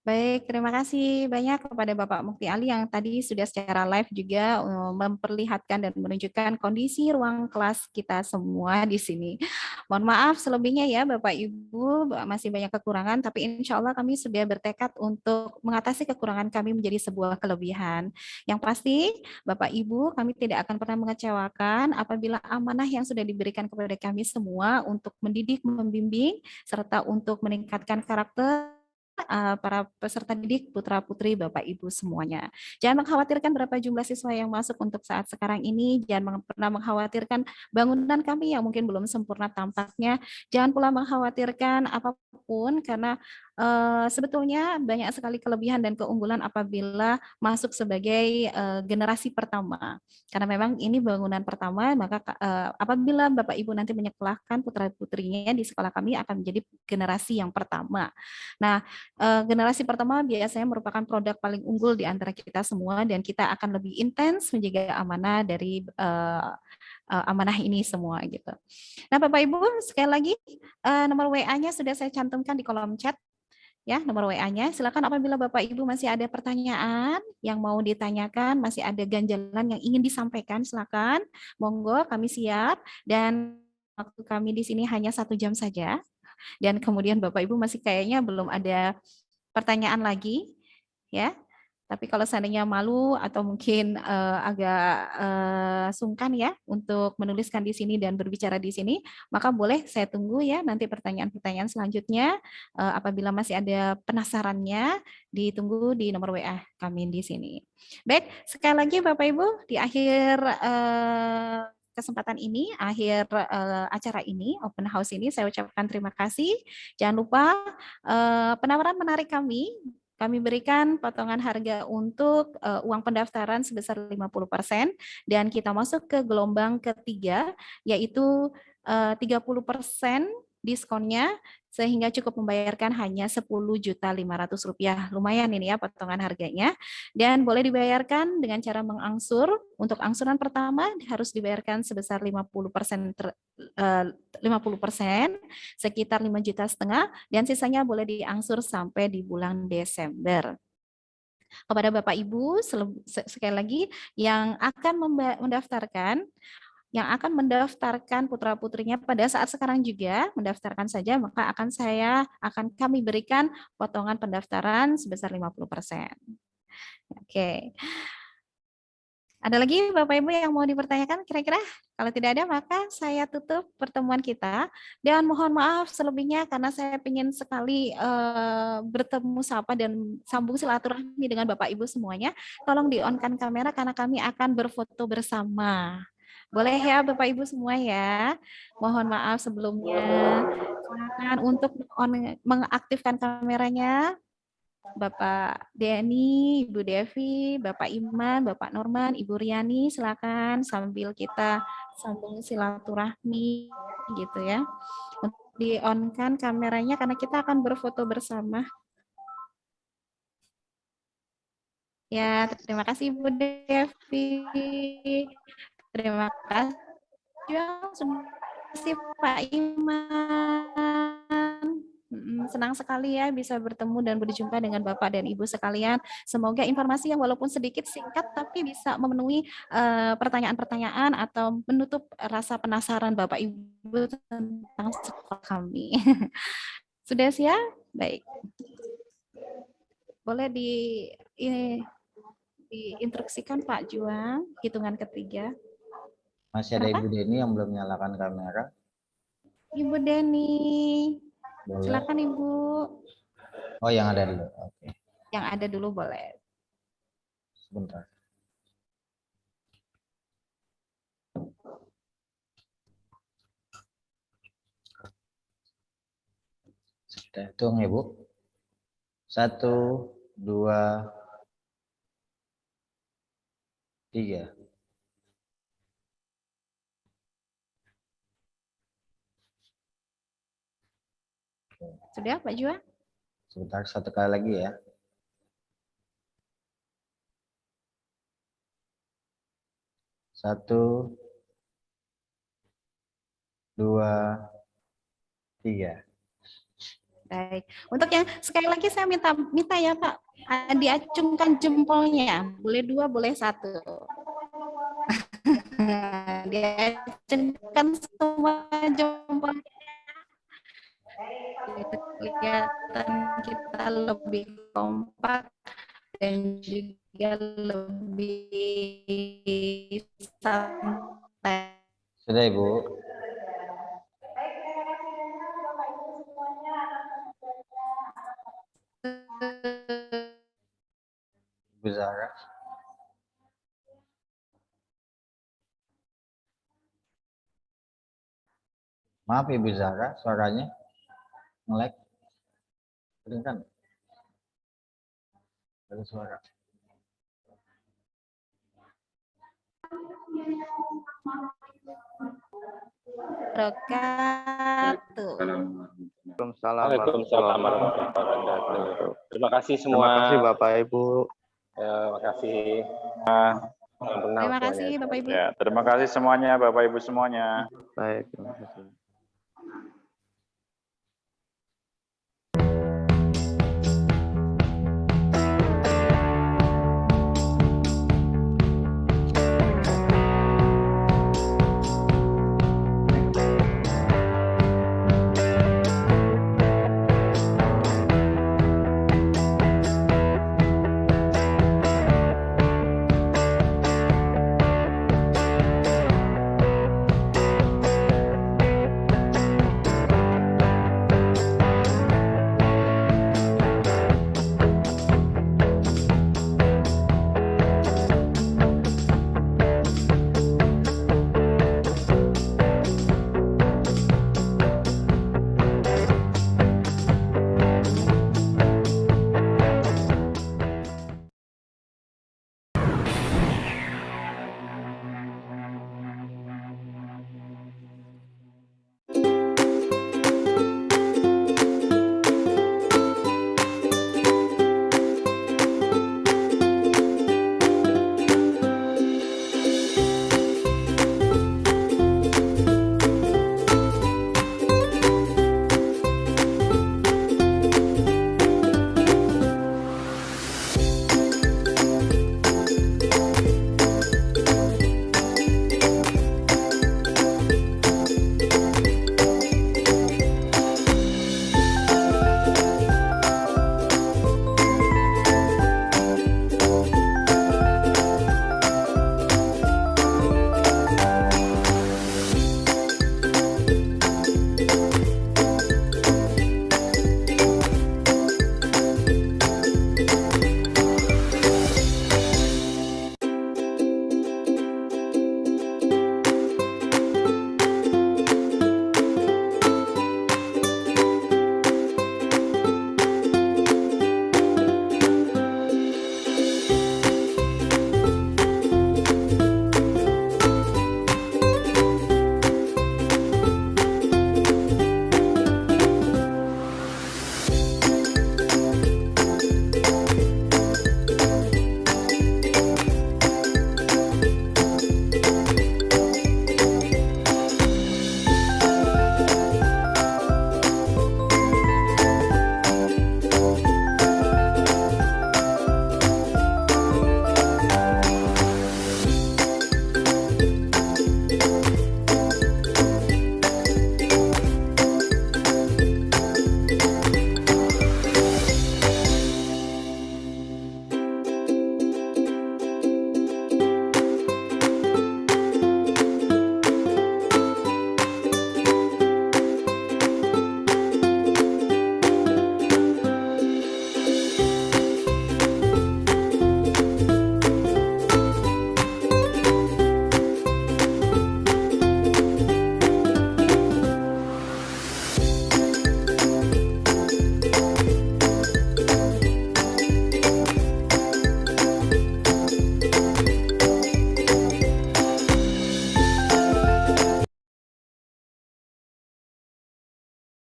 Baik, terima kasih banyak kepada Bapak Mukti Ali yang tadi sudah secara live juga memperlihatkan dan menunjukkan kondisi ruang kelas kita semua di sini. Mohon maaf selebihnya ya Bapak Ibu, masih banyak kekurangan, tapi insya Allah kami sudah bertekad untuk mengatasi kekurangan kami menjadi sebuah kelebihan. Yang pasti Bapak Ibu, kami tidak akan pernah mengecewakan apabila amanah yang sudah diberikan kepada kami semua untuk mendidik, membimbing, serta untuk meningkatkan karakter para peserta didik putra-putri Bapak Ibu semuanya. Jangan mengkhawatirkan berapa jumlah siswa yang masuk untuk saat sekarang ini, jangan pernah mengkhawatirkan bangunan kami yang mungkin belum sempurna tampaknya, jangan pula mengkhawatirkan apapun karena sebetulnya banyak sekali kelebihan dan keunggulan apabila masuk sebagai generasi pertama. Karena memang ini bangunan pertama, maka apabila Bapak Ibu nanti menyekolahkan putra-putrinya di sekolah kami akan menjadi generasi yang pertama. Nah, generasi pertama biasanya merupakan produk paling unggul di antara kita semua dan kita akan lebih intens menjaga amanah dari amanah ini semua gitu. Nah, Bapak Ibu, sekali lagi nomor WA-nya sudah saya cantumkan di kolom chat ya, nomor WA-nya. Silakan apabila Bapak Ibu masih ada pertanyaan yang mau ditanyakan, masih ada ganjalan yang ingin disampaikan, silakan. Monggo, kami siap dan waktu kami di sini hanya 1 jam saja. Dan kemudian Bapak Ibu masih kayaknya belum ada pertanyaan lagi ya. Tapi kalau seandainya malu atau mungkin agak sungkan ya untuk menuliskan di sini dan berbicara di sini, maka boleh saya tunggu ya nanti pertanyaan-pertanyaan selanjutnya. Apabila masih ada penasarannya, ditunggu di nomor WA kami di sini. Baik, sekali lagi Bapak Ibu di akhir kesempatan ini, akhir acara ini, open house ini, saya ucapkan terima kasih. Jangan lupa penawaran menarik kami berikan potongan harga untuk uang pendaftaran sebesar 50% dan kita masuk ke gelombang ketiga yaitu 30% diskonnya sehingga cukup membayarkan hanya Rp10.500.000. Lumayan ini ya potongan harganya dan boleh dibayarkan dengan cara mengangsur. Untuk angsuran pertama harus dibayarkan sebesar 50% 50% sekitar 5,5 juta dan sisanya boleh diangsur sampai di bulan Desember. Kepada Bapak Ibu sekali lagi yang akan mendaftarkan putra-putrinya pada saat sekarang juga mendaftarkan saja, maka akan kami berikan potongan pendaftaran sebesar 50%. Oke. Ada lagi Bapak Ibu yang mau dipertanyakan kira-kira? Kalau tidak ada maka saya tutup pertemuan kita dan mohon maaf selebihnya karena saya ingin sekali bertemu sapa dan sambung silaturahmi dengan Bapak Ibu semuanya. Tolong di-on-kan kamera karena kami akan berfoto bersama. Boleh ya Bapak Ibu semua ya. Mohon maaf sebelumnya. Silakan untuk mengaktifkan kameranya. Bapak Denny, Ibu Devi, Bapak Iman, Bapak Norman, Ibu Riani, silakan sambil kita sambung silaturahmi gitu ya. Untuk di-on-kan kameranya karena kita akan berfoto bersama. Ya, terima kasih Ibu Devi. Terima kasih Pak Iman. Senang sekali ya bisa bertemu dan berjumpa dengan Bapak dan Ibu sekalian. Semoga informasi yang walaupun sedikit singkat tapi bisa memenuhi pertanyaan-pertanyaan atau menutup rasa penasaran Bapak Ibu tentang sekolah kami. Sudah siap? Baik. Boleh diinstruksikan Pak Juang, hitungan ketiga. Masih ada Ibu Deni yang belum nyalakan kamera. Ibu Deni. Boleh. Silakan Ibu. Oh, yang ada dulu. Oke. Yang ada dulu boleh. Sebentar. Sudah hitung Ibu. 1, 2, 3. Sudah Pak Juan? Sebentar, 1 kali lagi ya. 1, 2, 3. Baik. Untuk yang sekali lagi saya minta ya Pak, diacungkan jempolnya. Boleh 2, boleh 1. Diacungkan semua jempolnya. Kelihatan kita lebih kompak dan juga lebih santai. Sudah Ibu. Ibu Zara. Maaf Ibu Zara, suaranya nge-lag. Kedengeran? Ada suara. Wabarakatuh. Waalaikumsalam warahmatullahi wabarakatuh. Terima kasih semua. Terima kasih Bapak Ibu. Terima kasih. Terima kasih Bapak Ibu. Ya, terima kasih semuanya Bapak Ibu semuanya. Baik, terima kasih.